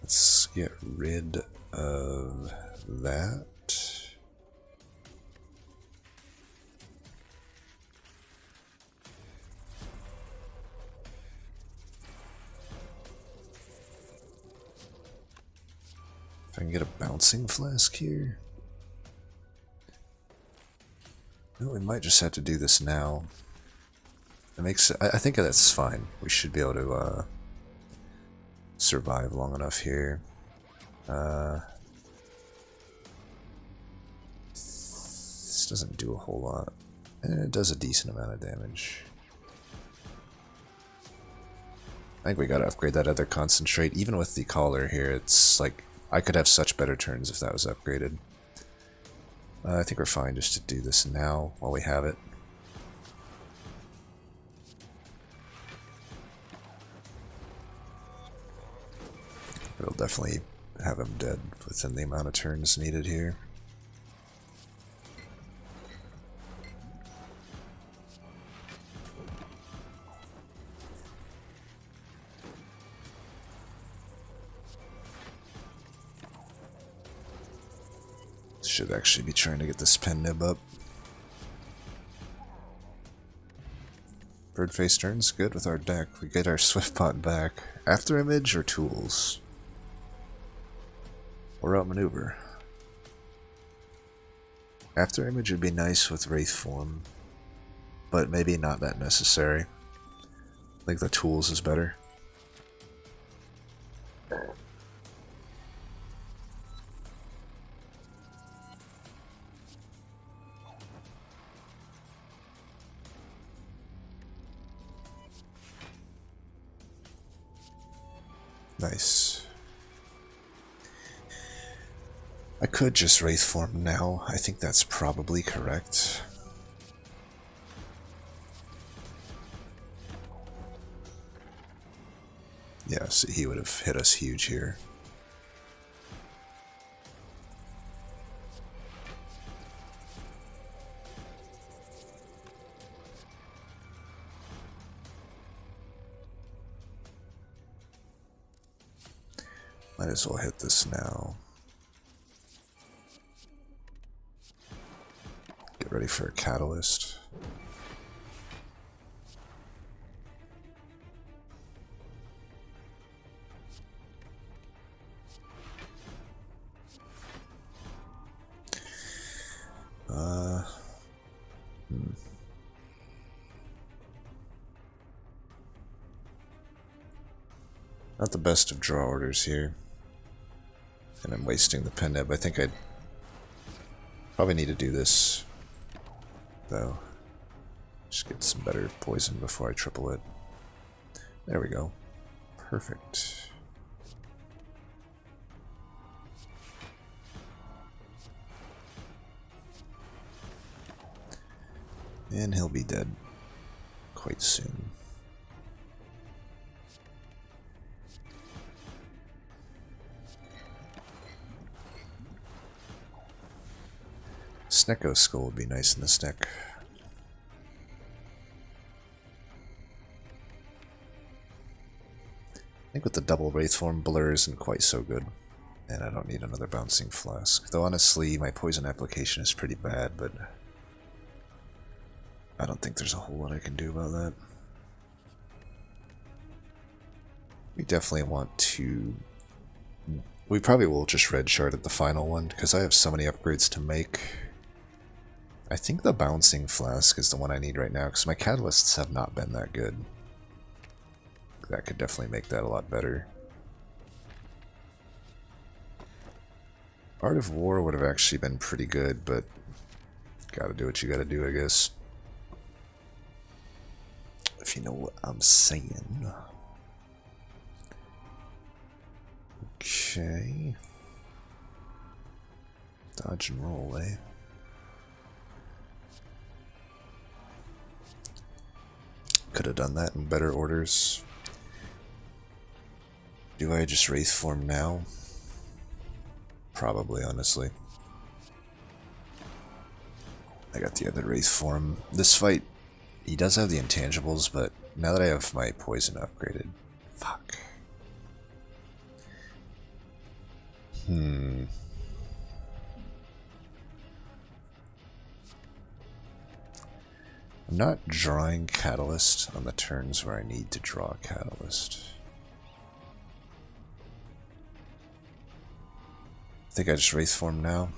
Let's get rid of that. If I can get a bouncing flask here. No, we might just have to do this now. It makes. I think that's fine. We should be able to survive long enough here. This doesn't do a whole lot. It does a decent amount of damage. I think we gotta upgrade that other concentrate. Even with the collar here, it's like I could have such better turns if that was upgraded. I think we're fine just to do this now while we have it. It'll definitely have him dead within the amount of turns needed here. Should actually be trying to get this pen nib up. Birdface turns good with our deck. We get our Swift Pot back. After image or tools? Or outmaneuver? After image would be nice with Wraith form, but maybe not that necessary. I think the tools is better. Nice. I could just Wraith form now. I think that's probably correct. Yeah, so he would have hit us huge here. Might as well hit this now. Get ready for a catalyst. Not the best of draw orders here. And I'm wasting the pen nib. I think I'd probably need to do this, though. Just get some better poison before I triple it. There we go. Perfect. And he'll be dead quite soon. Snecko Skull would be nice in this deck. I think with the double Wraith form, Blur isn't quite so good. And I don't need another Bouncing Flask. Though honestly, my poison application is pretty bad, but I don't think there's a whole lot I can do about that. We definitely want to... We probably will just red shard at the final one, because I have so many upgrades to make. I think the Bouncing Flask is the one I need right now, because my catalysts have not been that good. That could definitely make that a lot better. Art of War would have actually been pretty good, but gotta do what you gotta do, I guess. If you know what I'm saying. Okay. Dodge and roll, eh? Could have done that in better orders. Do I just Wraith form now? Probably, honestly. I got the other Wraith form. This fight, he does have the intangibles, but now that I have my poison upgraded, fuck. I'm not drawing Catalyst on the turns where I need to draw Catalyst. I think I just Wraith form now.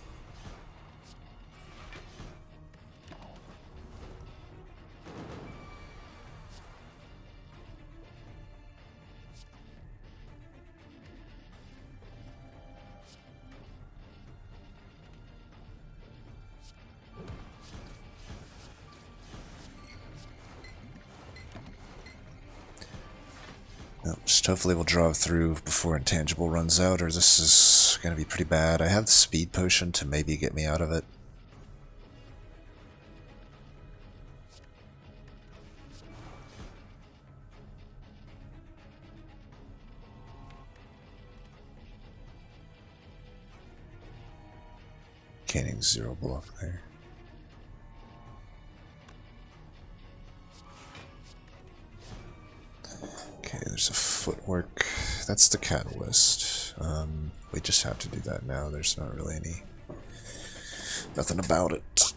Just hopefully we'll draw through before Intangible runs out, or this is going to be pretty bad. I have the Speed Potion to maybe get me out of it. Canning 0 block there. Okay, there's a footwork. That's the catalyst. We just have to do that now. There's not really nothing about it.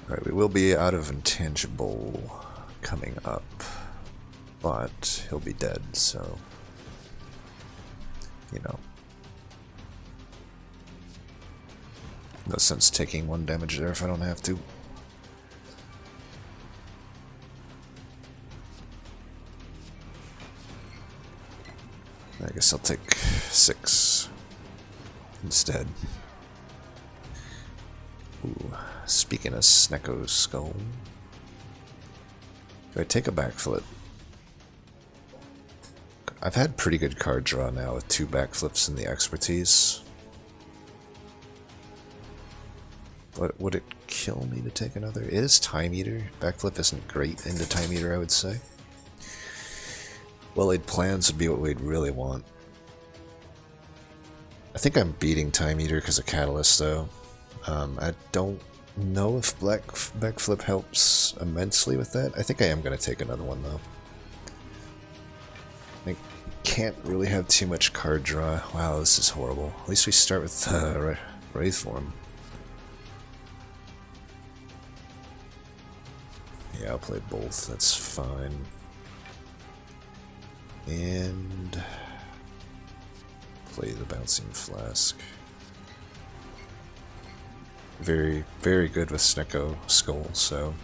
Alright, we will be out of intangible coming up, but he'll be dead, so, you know. No sense taking 1 damage there if I don't have to. I guess I'll take 6 instead. Ooh, speaking of Snecko Skull, do I take a backflip? I've had pretty good card draw now with 2 backflips and the expertise. But would it kill me to take another? It is Time Eater. Backflip isn't great into Time Eater, I would say. Well-laid plans would be what we'd really want. I think I'm beating Time Eater because of Catalyst, though. I don't know if backflip helps immensely with that. I think I am going to take another one, though. I can't really have too much card draw. Wow, this is horrible. At least we start with Wraith form. Yeah, I'll play both. That's fine. And play the Bouncing Flask. Very, very good with Snecko Skull, so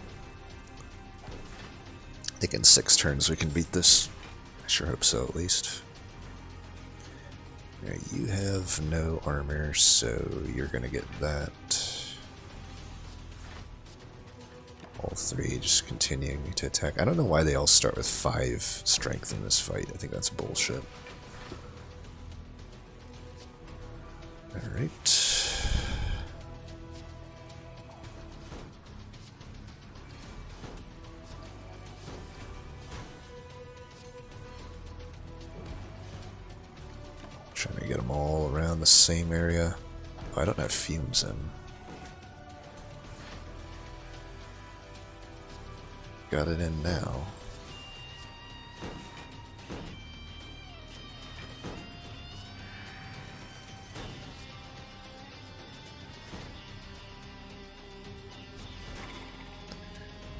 I think in 6 turns we can beat this. I sure hope so, at least. Yeah, you have no armor, so you're gonna get that. All 3 just continuing to attack. I don't know why they all start with 5 strength in this fight. I think that's bullshit. Alright. Trying to get them all around the same area. Oh, I don't have fumes in. Got it in now.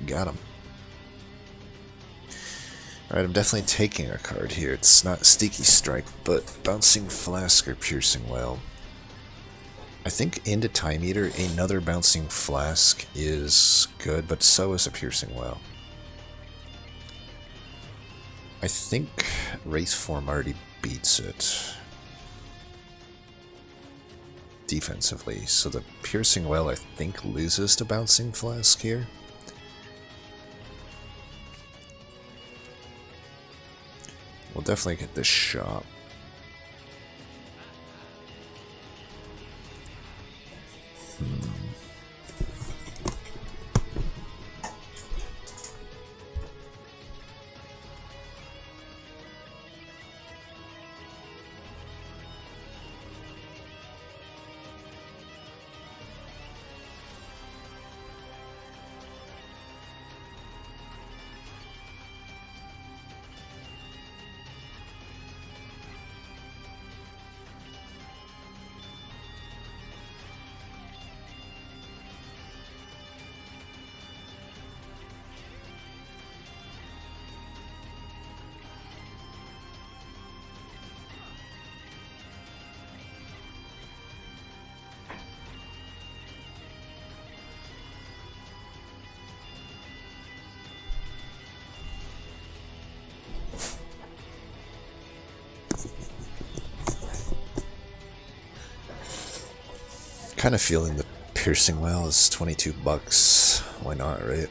Got him. Alright, I'm definitely taking a card here. It's not Sticky Strike, but Bouncing Flask or Piercing Well. I think into Time Eater, another Bouncing Flask is good, but so is a Piercing Well. I think Wraith Form already beats it defensively, so the Piercing Well I think loses to Bouncing Flask here. We'll definitely get this shop. Kind of feeling the Piercing Well is 22 bucks. Why not, right?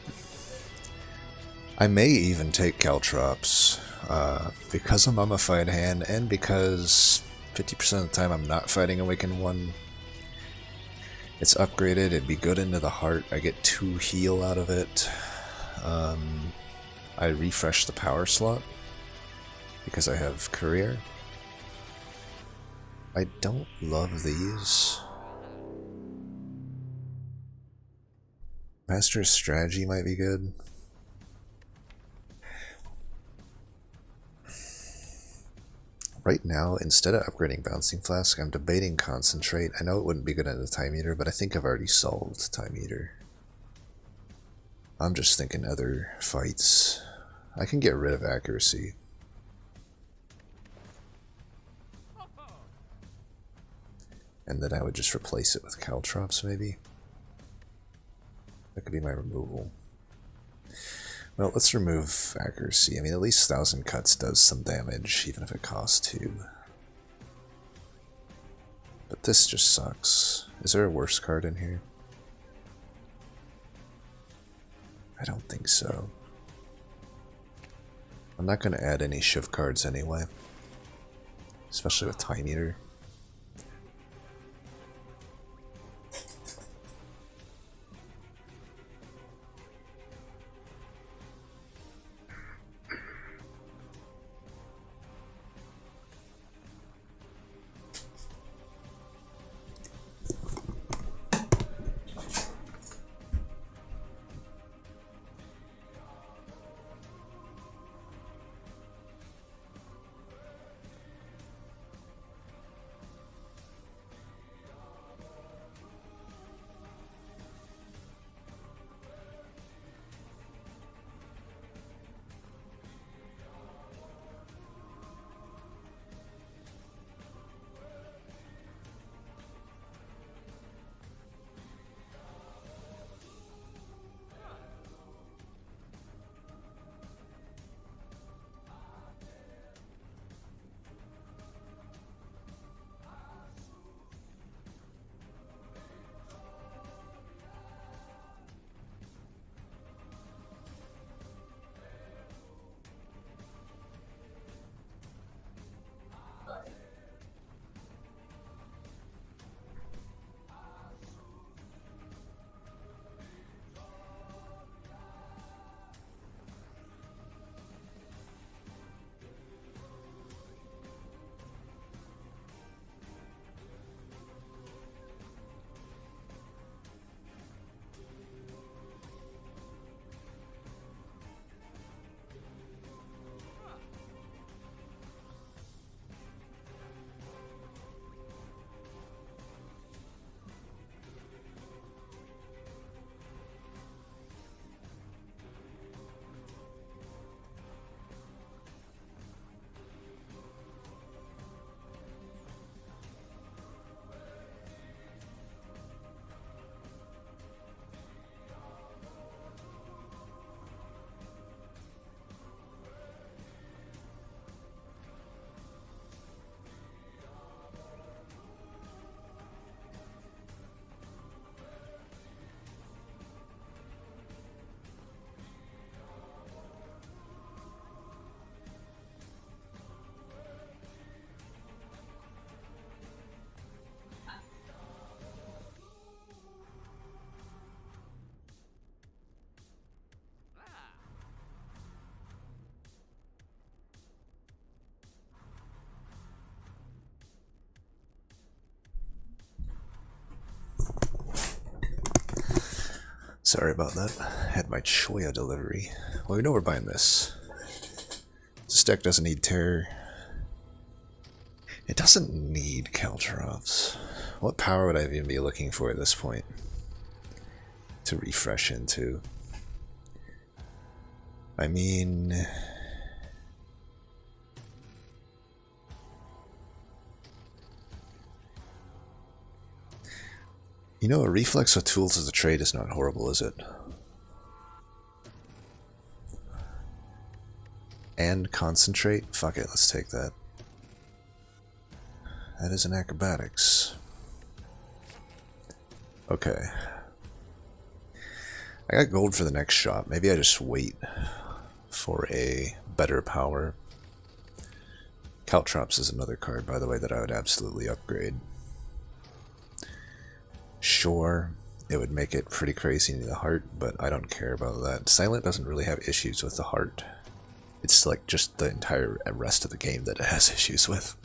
I may even take Caltrops because I'm mummified hand and because 50% of the time I'm not fighting Awakened 1. It's upgraded, it'd be good into the heart. I get 2 heal out of it. I refresh the power slot because I have career. I don't love these. Master's Strategy might be good. Right now, instead of upgrading Bouncing Flask, I'm debating Concentrate. I know it wouldn't be good in the Time Eater, but I think I've already solved Time Eater. I'm just thinking other fights. I can get rid of Accuracy. And then I would just replace it with Caltrops, maybe. That could be my removal. Well, let's remove Accuracy. I mean, at least 1,000 Cuts does some damage, even if it costs 2. But this just sucks. Is there a worse card in here? I don't think so. I'm not going to add any Shiv cards anyway. Especially with Time Eater. Sorry about that. Had my Choya delivery. Well, we know we're buying this. This deck doesn't need terror. It doesn't need Caltrops. What power would I even be looking for at this point to refresh into? I mean, you know, a reflex with tools as a trade is not horrible, is it? And concentrate? Fuck it, let's take that. That is an acrobatics. Okay. I got gold for the next shot. Maybe I just wait for a better power. Caltrops is another card, by the way, that I would absolutely upgrade. Sure, it would make it pretty crazy in the heart, but I don't care about that. Silent doesn't really have issues with the heart. It's like just the entire rest of the game that it has issues with.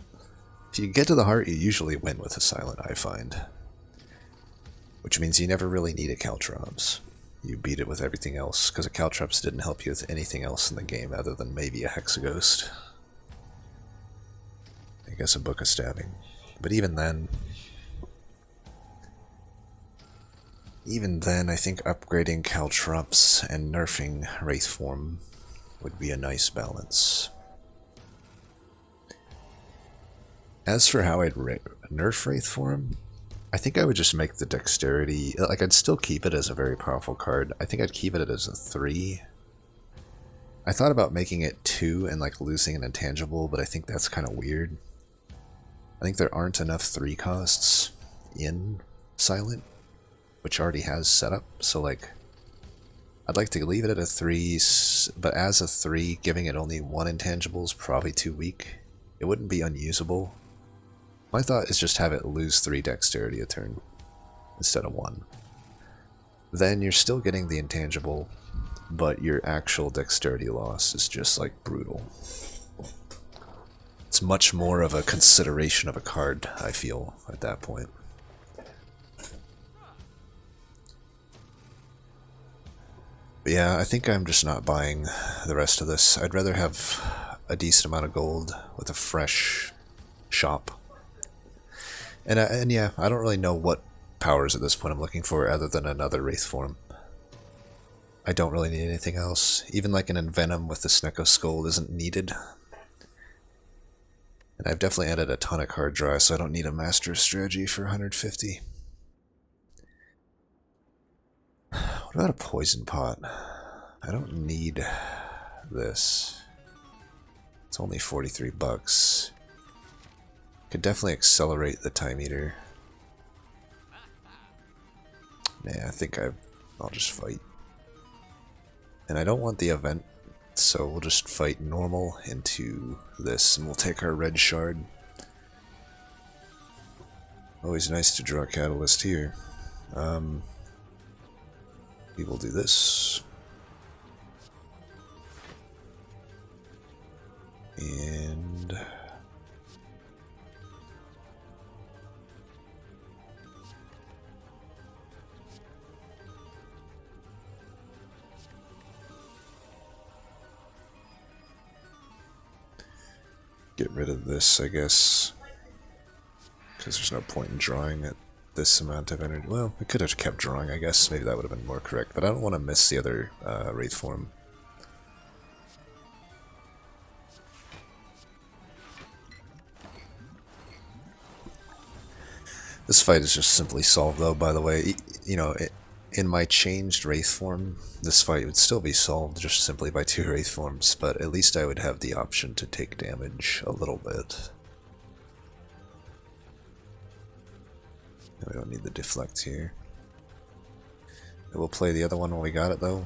If you get to the heart, you usually win with a Silent, I find. Which means you never really need a Caltrops. You beat it with everything else, because a Caltrops didn't help you with anything else in the game other than maybe a Hexaghost. I guess a Book of Stabbing. But even then, I think upgrading Caltrops and nerfing Wraith Form would be a nice balance. As for how I'd nerf Wraith Form, I think I would just make the dexterity, like I'd still keep it as a very powerful card. I think I'd keep it as a 3. I thought about making it 2 and like losing an intangible, but I think that's kind of weird. I think there aren't enough 3 costs in Silent, which already has setup, so like I'd like to leave it at a 3, but as a 3, giving it only 1 intangible is probably too weak. It wouldn't be unusable. My thought is just have it lose 3 dexterity a turn instead of 1. Then you're still getting the intangible, but your actual dexterity loss is just like brutal. It's much more of a consideration of a card, I feel, at that point. But yeah, I think I'm just not buying the rest of this. I'd rather have a decent amount of gold with a fresh shop. And yeah, I don't really know what powers at this point I'm looking for other than another Wraith Form. I don't really need anything else. Even like an Envenom with the Snecko Skull isn't needed. And I've definitely added a ton of card draw, so I don't need a Master of Strategy for 150. What about a Poison Pot? I don't need this. It's only 43 bucks. Could definitely accelerate the Time Eater. Nah, I think I'll just fight. And I don't want the event, so we'll just fight normal into this, and we'll take our red shard. Always nice to draw a Catalyst here. We will do this. And get rid of this, I guess, because there's no point in drawing at this amount of energy. Well, we could have kept drawing, I guess. Maybe that would have been more correct, but I don't want to miss the other Wraith Form. This fight is just simply solved, though, by the way. You know, in my changed Wraith Form, this fight would still be solved just simply by 2 Wraith Forms, but at least I would have the option to take damage a little bit. We don't need the deflect here. We'll play the other one when we got it, though.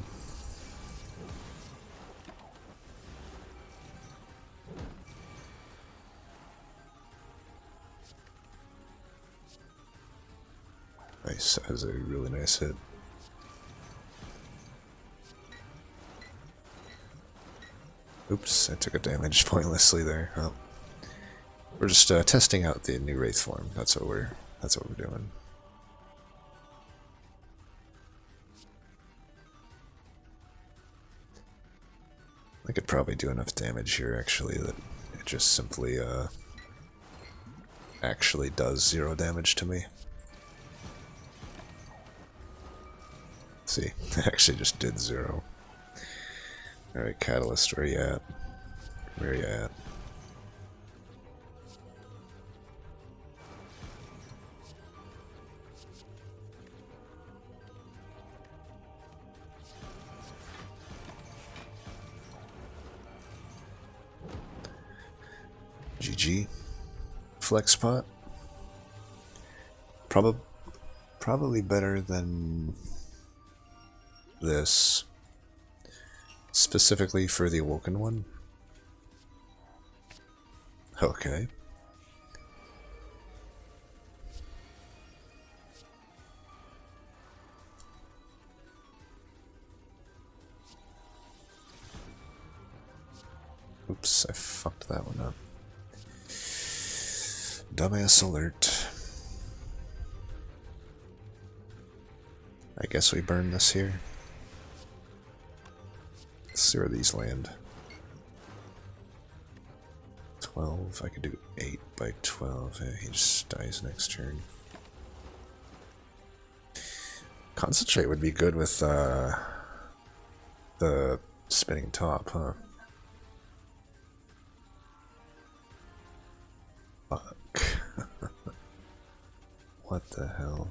Nice, that was a really nice hit. Oops, I took a damage pointlessly there. Oh. We're just testing out the new Wraith Form. That's what we're doing. I could probably do enough damage here, actually, that it just simply, actually does 0 damage to me. See, it actually just did 0. Alright, Catalyst, where you at? Where you at? GG. Flex pot. Probably better than this. Specifically for the Awoken one. Okay. Oops, I fucked that one up. Dumbass alert. I guess we burn this here. Let's see where these land. 12. I could do 8 by 12. Yeah, he just dies next turn. Concentrate would be good with the spinning top, huh? Fuck. What the hell?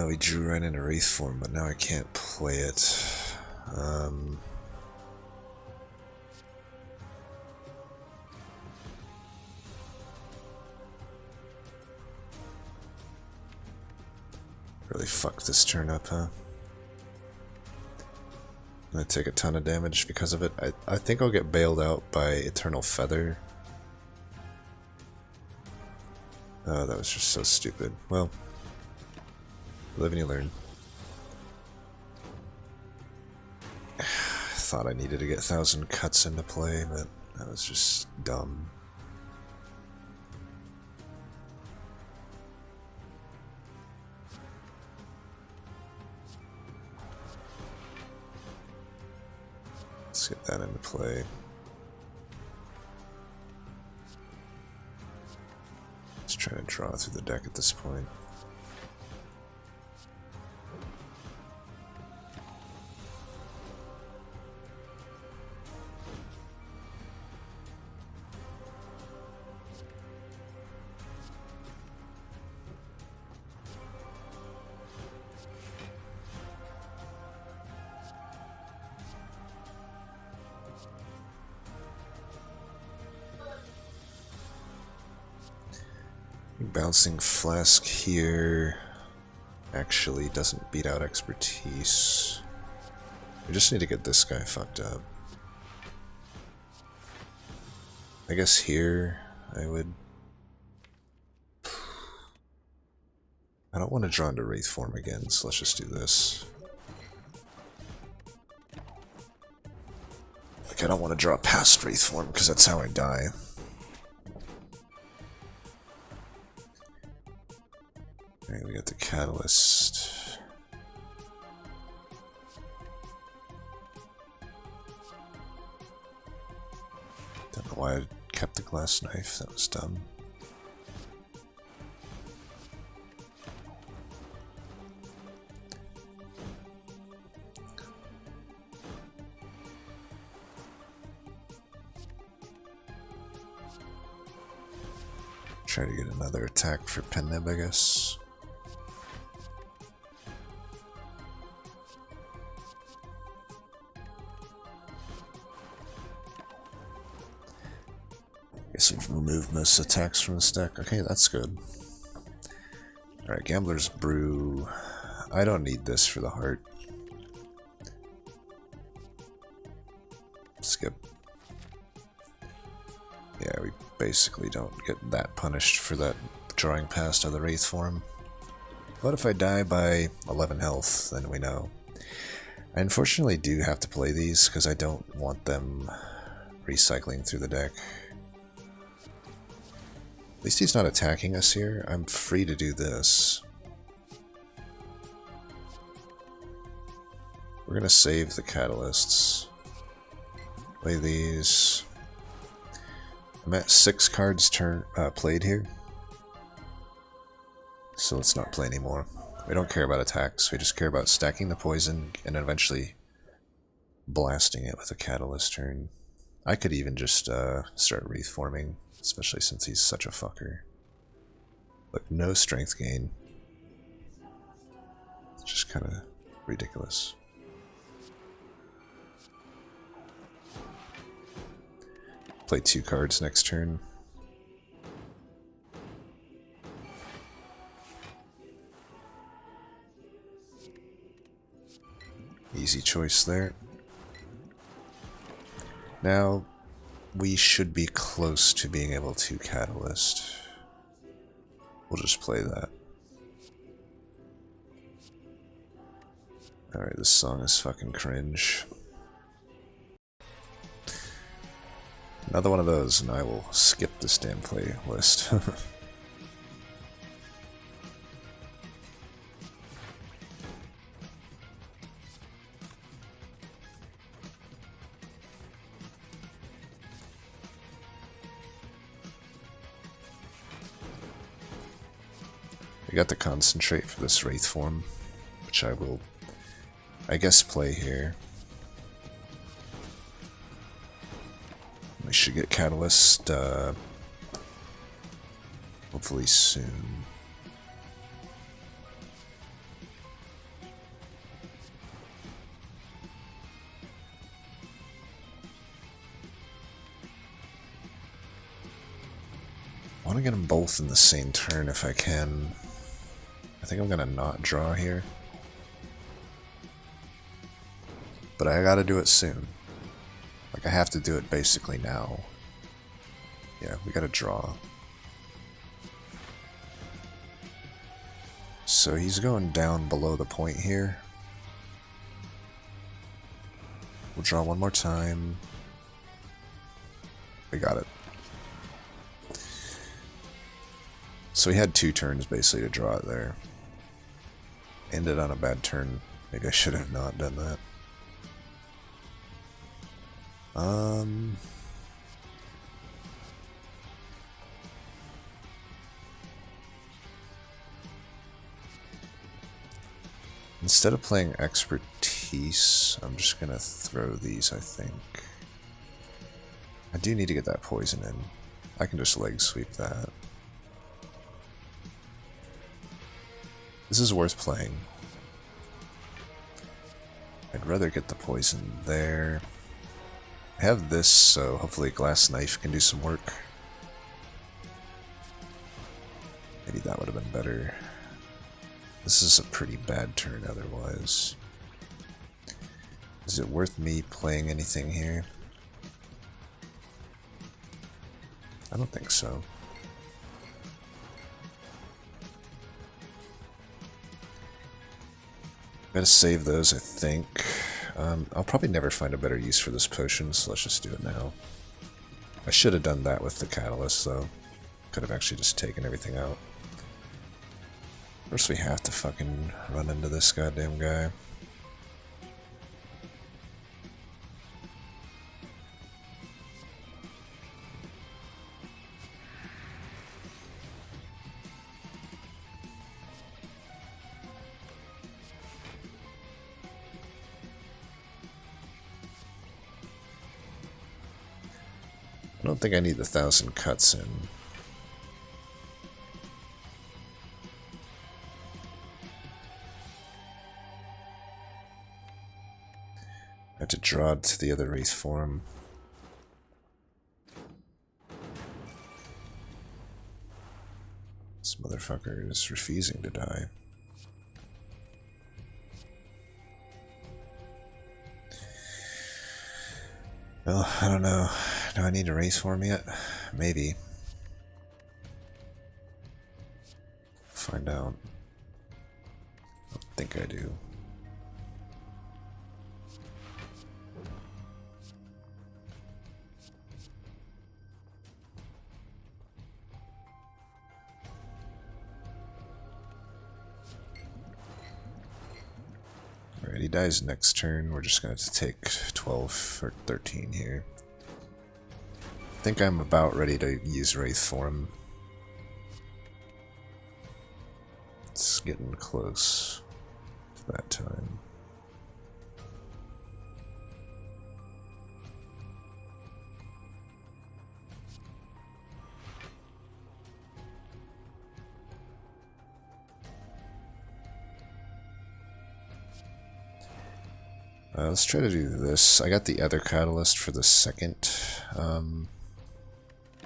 We drew right into Wraith form, but now I can't play it. Really fucked this turn up, huh? I'm gonna take a ton of damage because of it. I think I'll get bailed out by Eternal Feather. Oh, that was just so stupid. Well, live and you learn. Thought I needed to get 1,000 cuts into play, but that was just dumb. Let's get that into play. Just trying to draw through the deck at this point. Bouncing Flask here actually doesn't beat out Expertise. We just need to get this guy fucked up. I guess here I would... I don't want to draw into Wraith form again, so let's just do this. Like, I don't want to draw past Wraith form because that's how I die. Alright, we got the Catalyst. Don't know why I kept the Glass Knife, that was dumb. Try to get another attack for Penneb, I guess. Guess we've removed most attacks from this deck. Okay, that's good. Alright, Gambler's Brew. I don't need this for the heart. Skip. Yeah, we basically don't get that punished for that drawing past other Wraith form. But if I die by 11 health, then we know. I unfortunately do have to play these because I don't want them recycling through the deck. At least he's not attacking us here. I'm free to do this. We're gonna save the catalysts. Play these. I'm at 6 cards played here. So let's not play anymore. We don't care about attacks, we just care about stacking the poison and eventually blasting it with a catalyst turn. I could even just start Wraith forming, especially since he's such a fucker. Look, no strength gain. It's just kind of ridiculous. Play 2 cards next turn. Easy choice there. Now, we should be close to being able to catalyst. We'll just play that. Alright, this song is fucking cringe. Another one of those, and I will skip this damn playlist. I got the concentrate for this Wraith form, which I will, I guess, play here. We should get Catalyst, hopefully soon. I want to get them both in the same turn if I can. I think I'm gonna not draw here. But I gotta do it soon. Like, I have to do it basically now. Yeah, we gotta draw. So he's going down below the point here. We'll draw one more time. We got it. So he had 2 turns basically to draw it there. Ended on a bad turn. Maybe I should have not done that. Instead of playing expertise, I'm just gonna throw these, I think. I do need to get that poison in. I can just leg sweep that. This is worth playing. I'd rather get the poison there. I have this, so hopefully Glass Knife can do some work. Maybe that would have been better. This is a pretty bad turn otherwise. Is it worth me playing anything here? I don't think so. Gotta save those, I think. I'll probably never find a better use for this potion, so let's just do it now. I should have done that with the catalyst, though. Could have actually just taken everything out. First we have to fucking run into this goddamn guy. I don't think I need the 1,000 cuts in. I have to draw to the other Wraith form. This motherfucker is refusing to die. Well, I don't know. Do I need to Wraith Form yet? Maybe. Find out. I don't think I do. Alright, he dies next turn. We're just going to take 12 or 13 here. I think I'm about ready to use Wraith Form. It's getting close to that time. Let's try to do this. I got the other catalyst for the second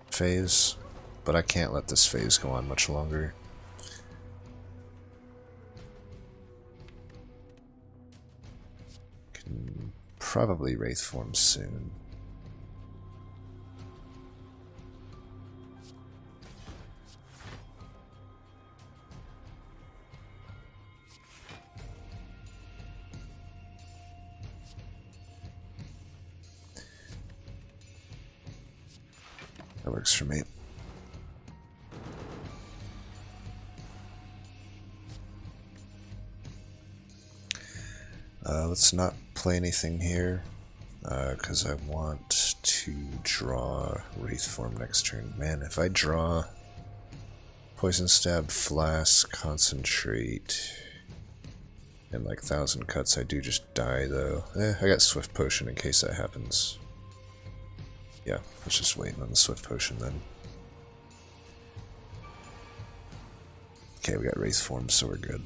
phase, but I can't let this phase go on much longer. Can probably Wraith Form soon. That works for me. Let's not play anything here, because I want to draw Wraith Form next turn. Man, if I draw Poison Stab, Flask, Concentrate, and like 1,000 cuts, I do just die though. I got Swift Potion in case that happens. Yeah, let's just wait on the Swift Potion then. Okay, we got Wraith Form, so we're good.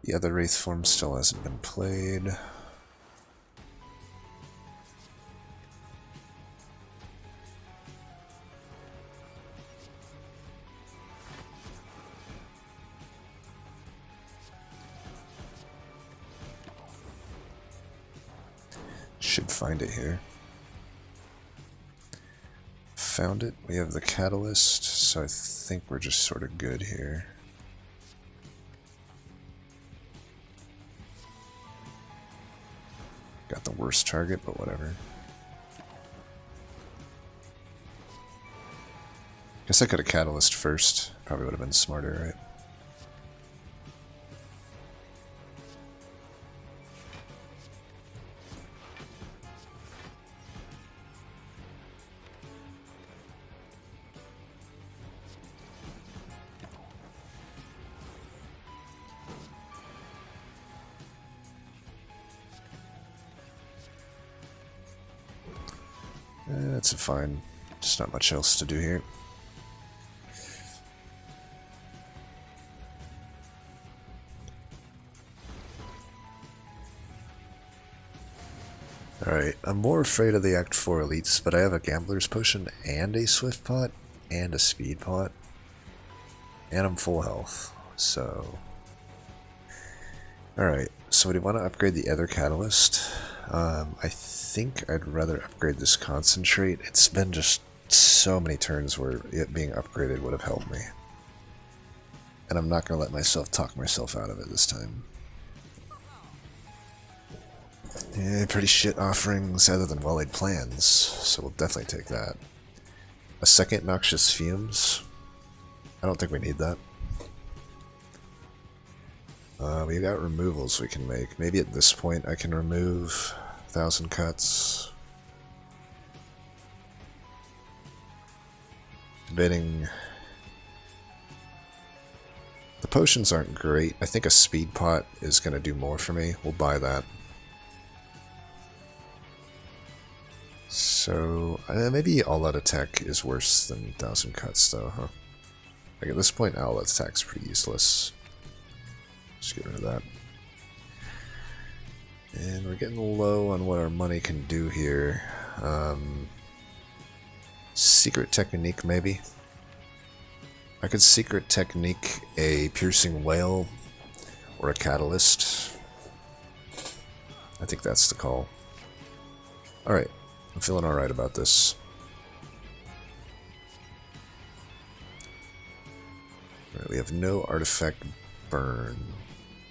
The other Wraith Form still hasn't been played. Should find it here. Found it. We have the Catalyst, so I think we're just sort of good here. Got the worst target, but whatever. Guess I could have Catalyst first. Probably would have been smarter, right? That's fine. Just not much else to do here. Alright, I'm more afraid of the Act 4 elites, but I have a Gambler's Potion and a Swift Pot and a Speed Pot. And I'm full health, so... Alright, so do you want to upgrade the other Catalyst? I think I'd rather upgrade this Concentrate. It's been just so many turns where it being upgraded would have helped me. And I'm not going to let myself talk myself out of it this time. Yeah, pretty shit offerings other than well-laid plans, so we'll definitely take that. A second Noxious Fumes? I don't think we need that. We got removals we can make. Maybe at this point I can remove 1,000 cuts. Debating. The potions aren't great. I think a speed pot is going to do more for me. We'll buy that. So, maybe all out attack is worse than 1,000 cuts though, huh? Like at this point, all out attack's pretty useless. Just get rid of that. And we're getting low on what our money can do here. Secret technique, maybe? I could secret technique a piercing whale or a catalyst. I think that's the call. Alright, I'm feeling alright about this. Alright, we have no artifact burn.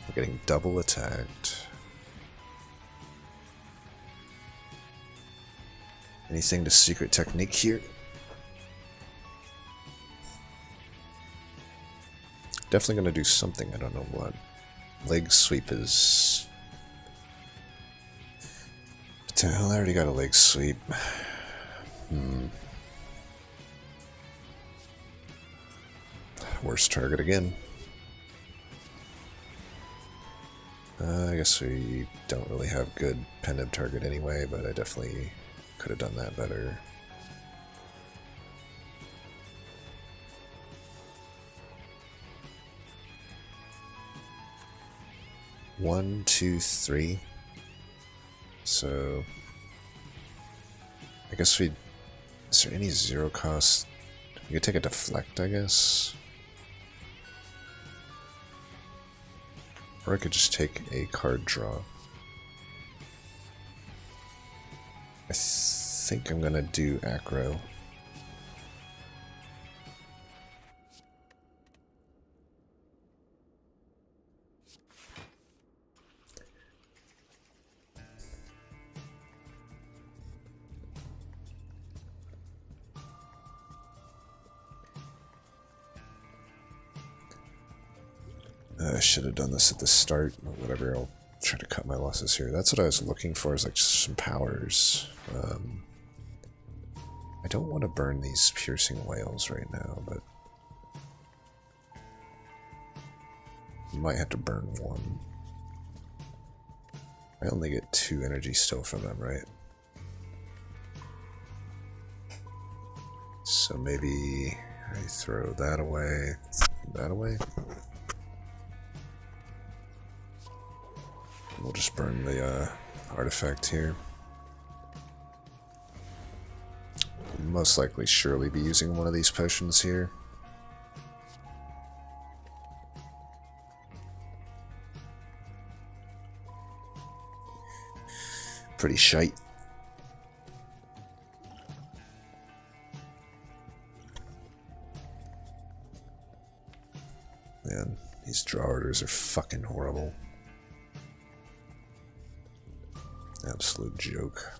We're getting double attacked. Anything to secret technique here? Definitely gonna do something, I don't know what. Leg sweep is... Hell, I already got a leg sweep. Worst target again. I guess we don't really have good pendant target anyway, but I definitely could have done that better. One, two, three. So I guess we... Is there any zero cost? We could take a deflect, I guess. Or I could just take a card draw. I think I'm gonna do acro. I should have done this at the start, but whatever, I'll try to cut my losses here. That's what I was looking for, is like some powers. I don't want to burn these piercing whales right now, but I might have to burn one. I only get 2 energy still from them, right? So maybe I throw that away, that away. We'll just burn the artifact here. Most likely surely be using one of these potions here. Pretty shite. Man, these draw orders are fucking horrible. Absolute joke.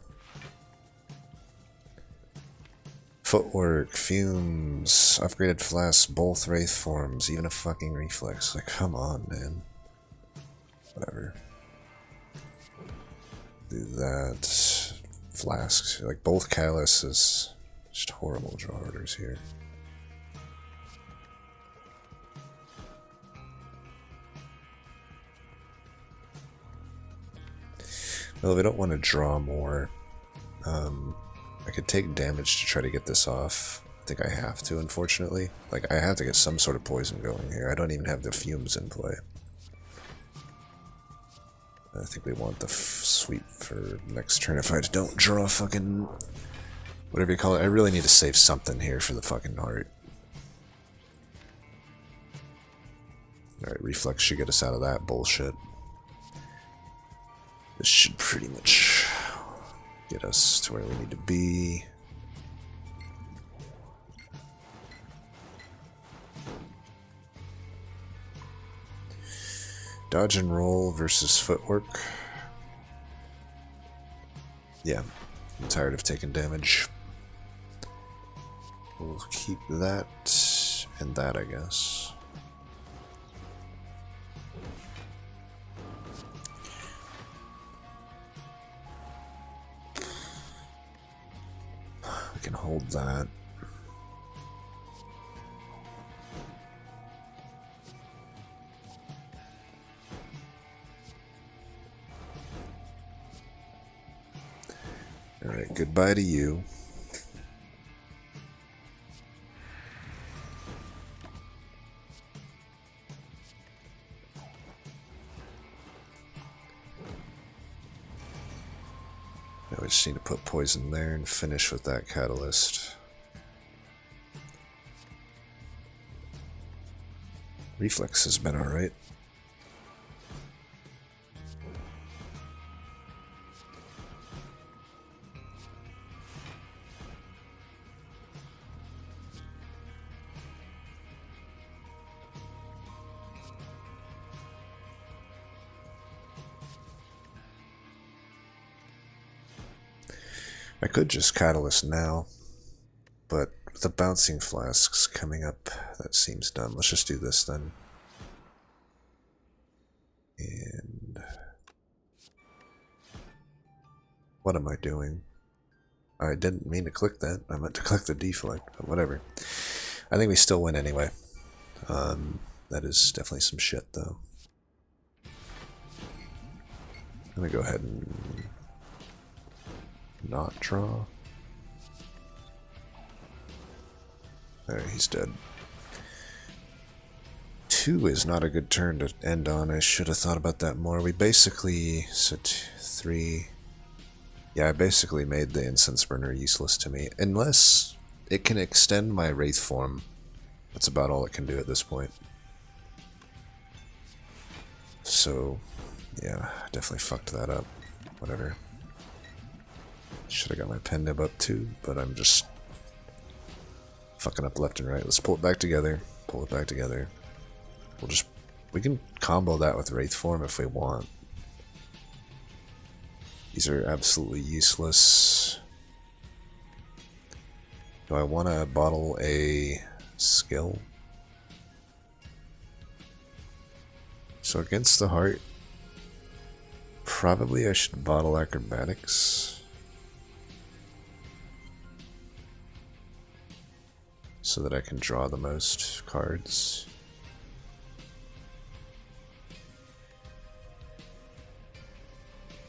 Footwork, fumes, upgraded flasks, both wraith forms, even a fucking reflex. Like, come on, man. Whatever. Do that. Flasks, like both catalysts. Just horrible draw orders here. Well, if I don't want to draw more, I could take damage to try to get this off. I think I have to, unfortunately. Like, I have to get some sort of poison going here. I don't even have the fumes in play. I think we want the sweep for next turn if I don't draw fucking... whatever you call it. I really need to save something here for the fucking heart. Alright, reflex should get us out of that bullshit. This should pretty much get us to where we need to be. Dodge and roll versus footwork. Yeah, I'm tired of taking damage. We'll keep that and that, I guess. can hold that. Alright, goodbye to you. Now we just need to put poison there and finish with that catalyst. Reflex has been alright. I could just catalyst now, but the bouncing flasks coming up, that seems dumb. Let's just do this then. And what am I doing? I didn't mean to click that. I meant to click the deflect, but whatever. I think we still win anyway. That is definitely some shit though. Let me go ahead and not draw. There, he's dead. 2 is not a good turn to end on. I should have thought about that more. We basically... so 3... Yeah, I basically made the incense burner useless to me. Unless it can extend my wraith form. That's about all it can do at this point. So, yeah, definitely fucked that up. Whatever. Should have got my pen nib up too, but I'm just fucking up left and right. Let's pull it back together. Pull it back together. We can combo that with Wraith form if we want. These are absolutely useless. Do I want to bottle a skill? So against the heart, probably I should bottle acrobatics. So that I can draw the most cards.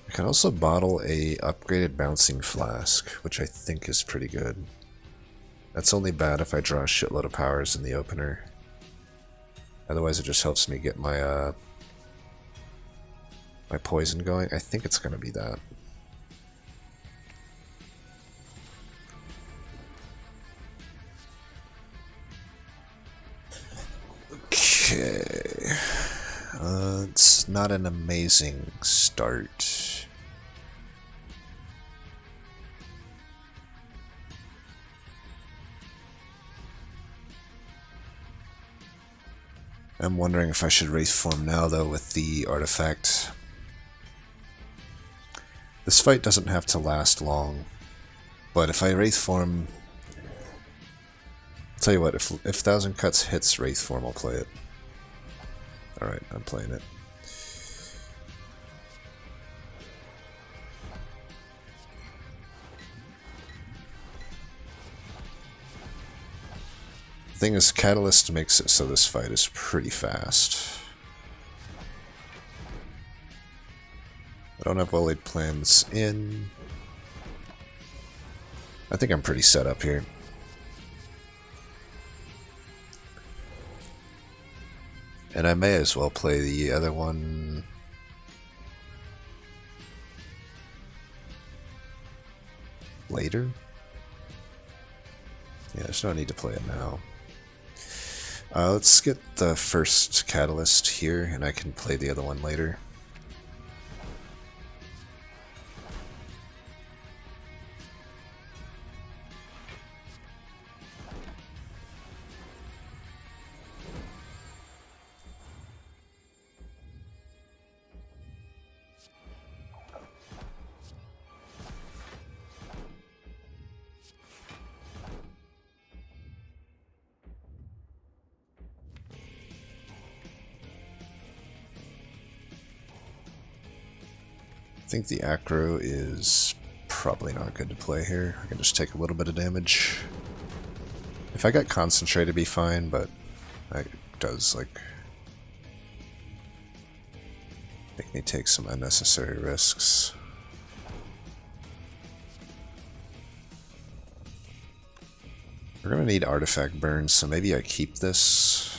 I can also bottle a upgraded bouncing flask, which I think is pretty good. That's only bad if I draw a shitload of powers in the opener. Otherwise it just helps me get my my poison going. I think it's gonna be that. Okay. It's not an amazing start. I'm wondering if I should Wraith form now, though, with the artifact. This fight doesn't have to last long, but if I Wraith form... I'll tell you what, if 1000 Cuts hits Wraith form, I'll play it. Alright, I'm playing it. The thing is, Catalyst makes it so this fight is pretty fast. I don't have well-laid plans in. I think I'm pretty set up here. And I may as well play the other one. Later? Yeah, there's no need to play it now. Let's get the first Catalyst here, and I can play the other one later. I think the acro is probably not good to play here. I can just take a little bit of damage. If I got concentrated, it'd be fine, but it does, like, make me take some unnecessary risks. We're gonna need artifact burns, so maybe I keep this.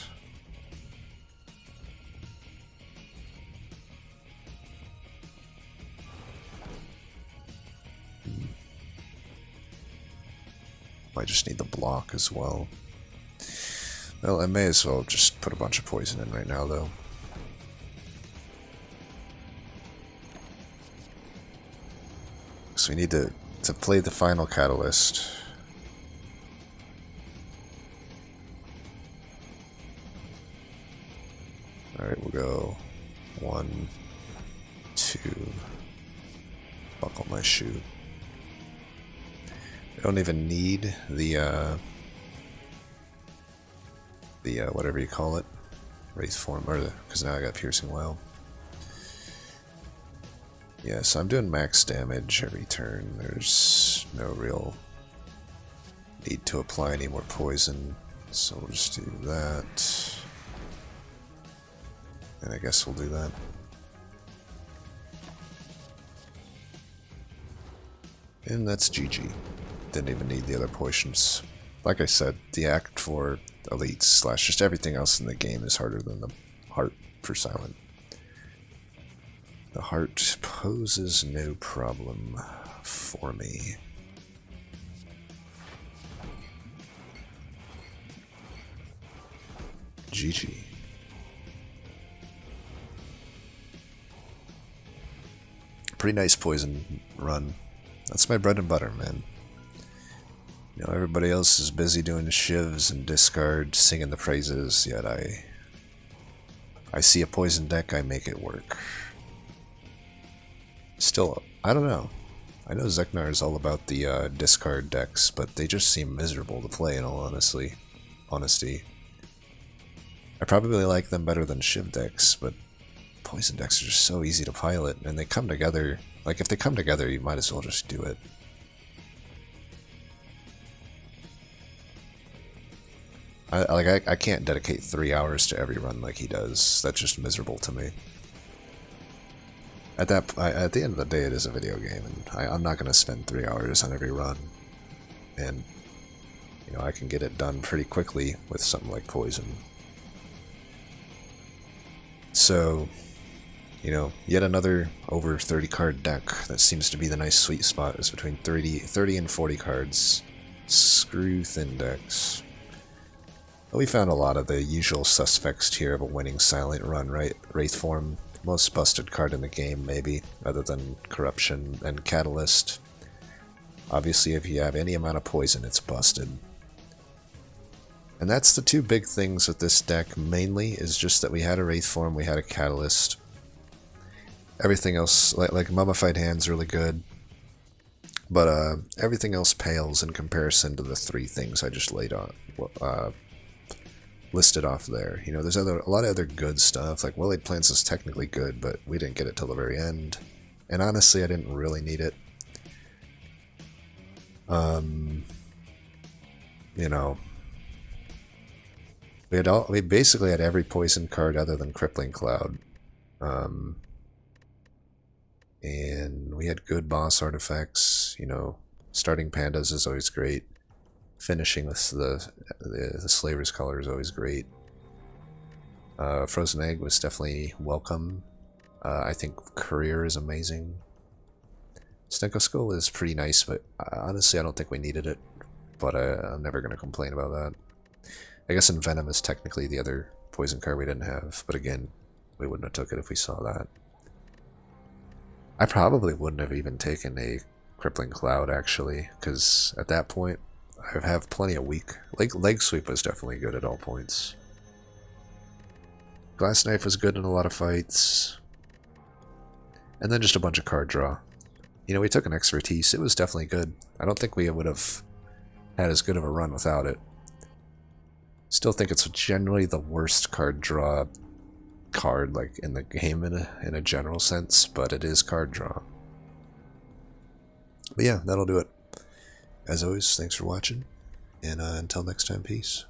I just need the block as well. Well, I may as well just put a bunch of poison in right now, though. So we need to play the final catalyst. Alright, we'll go 1, 2, buckle my shoe. I don't even need the whatever you call it, wraith form, or because now I got piercing well. Yeah, so I'm doing max damage every turn. There's no real need to apply any more poison, so we'll just do that. And I guess we'll do that. And that's GG. Didn't even need the other potions. Like I said, the Act for elites slash just everything else in the game is harder than the heart for silent. The heart poses no problem for me. GG. Pretty nice poison run. That's my bread and butter, man. You know, everybody else is busy doing shivs and discard, singing the praises, yet I see a poison deck, I make it work. Still, I don't know. I know Zeknar is all about the discard decks, but they just seem miserable to play in all honesty. I probably like them better than shiv decks, but poison decks are just so easy to pilot, and they come together. Like, if they come together, you might as well just do it. I can't dedicate 3 hours to every run like he does. That's just miserable to me. At the end of the day, it is a video game, and I'm not going to spend 3 hours on every run. And, you know, I can get it done pretty quickly with something like Poison. So, you know, yet another over 30 card deck. That seems to be the nice sweet spot, is between 30 and 40 cards. Screw thin decks. We found a lot of the usual suspects here of a winning silent run, right? Wraith form, most busted card in the game, maybe, other than Corruption and Catalyst. Obviously, if you have any amount of poison, it's busted. And that's the two big things with this deck, mainly, is just that we had a Wraith form, we had a Catalyst. Everything else, like Mummified Hand's really good. But everything else pales in comparison to the three things I just listed off there. You know, there's a lot of other good stuff, like Well-Laid Plans is technically good, but we didn't get it till the very end. And honestly, I didn't really need it. You know, we basically had every poison card other than Crippling Cloud. And we had good boss artifacts, you know, starting pandas is always great. Finishing with the Slaver's Color is always great. Frozen Egg was definitely welcome. I think Career is amazing. Stenko Skull is pretty nice, but honestly I don't think we needed it. But I'm never going to complain about that. I guess Envenom is technically the other poison card we didn't have, but again, we wouldn't have took it if we saw that. I probably wouldn't have even taken a Crippling Cloud, actually, because at that point, I have plenty of weak... Leg Sweep was definitely good at all points. Glass Knife was good in a lot of fights. And then just a bunch of card draw. You know, we took an Expertise, it was definitely good. I don't think we would have had as good of a run without it. Still think it's generally the worst card draw card, like, in the game in a general sense, but it is card draw. But yeah, that'll do it. As always, thanks for watching, and until next time, peace.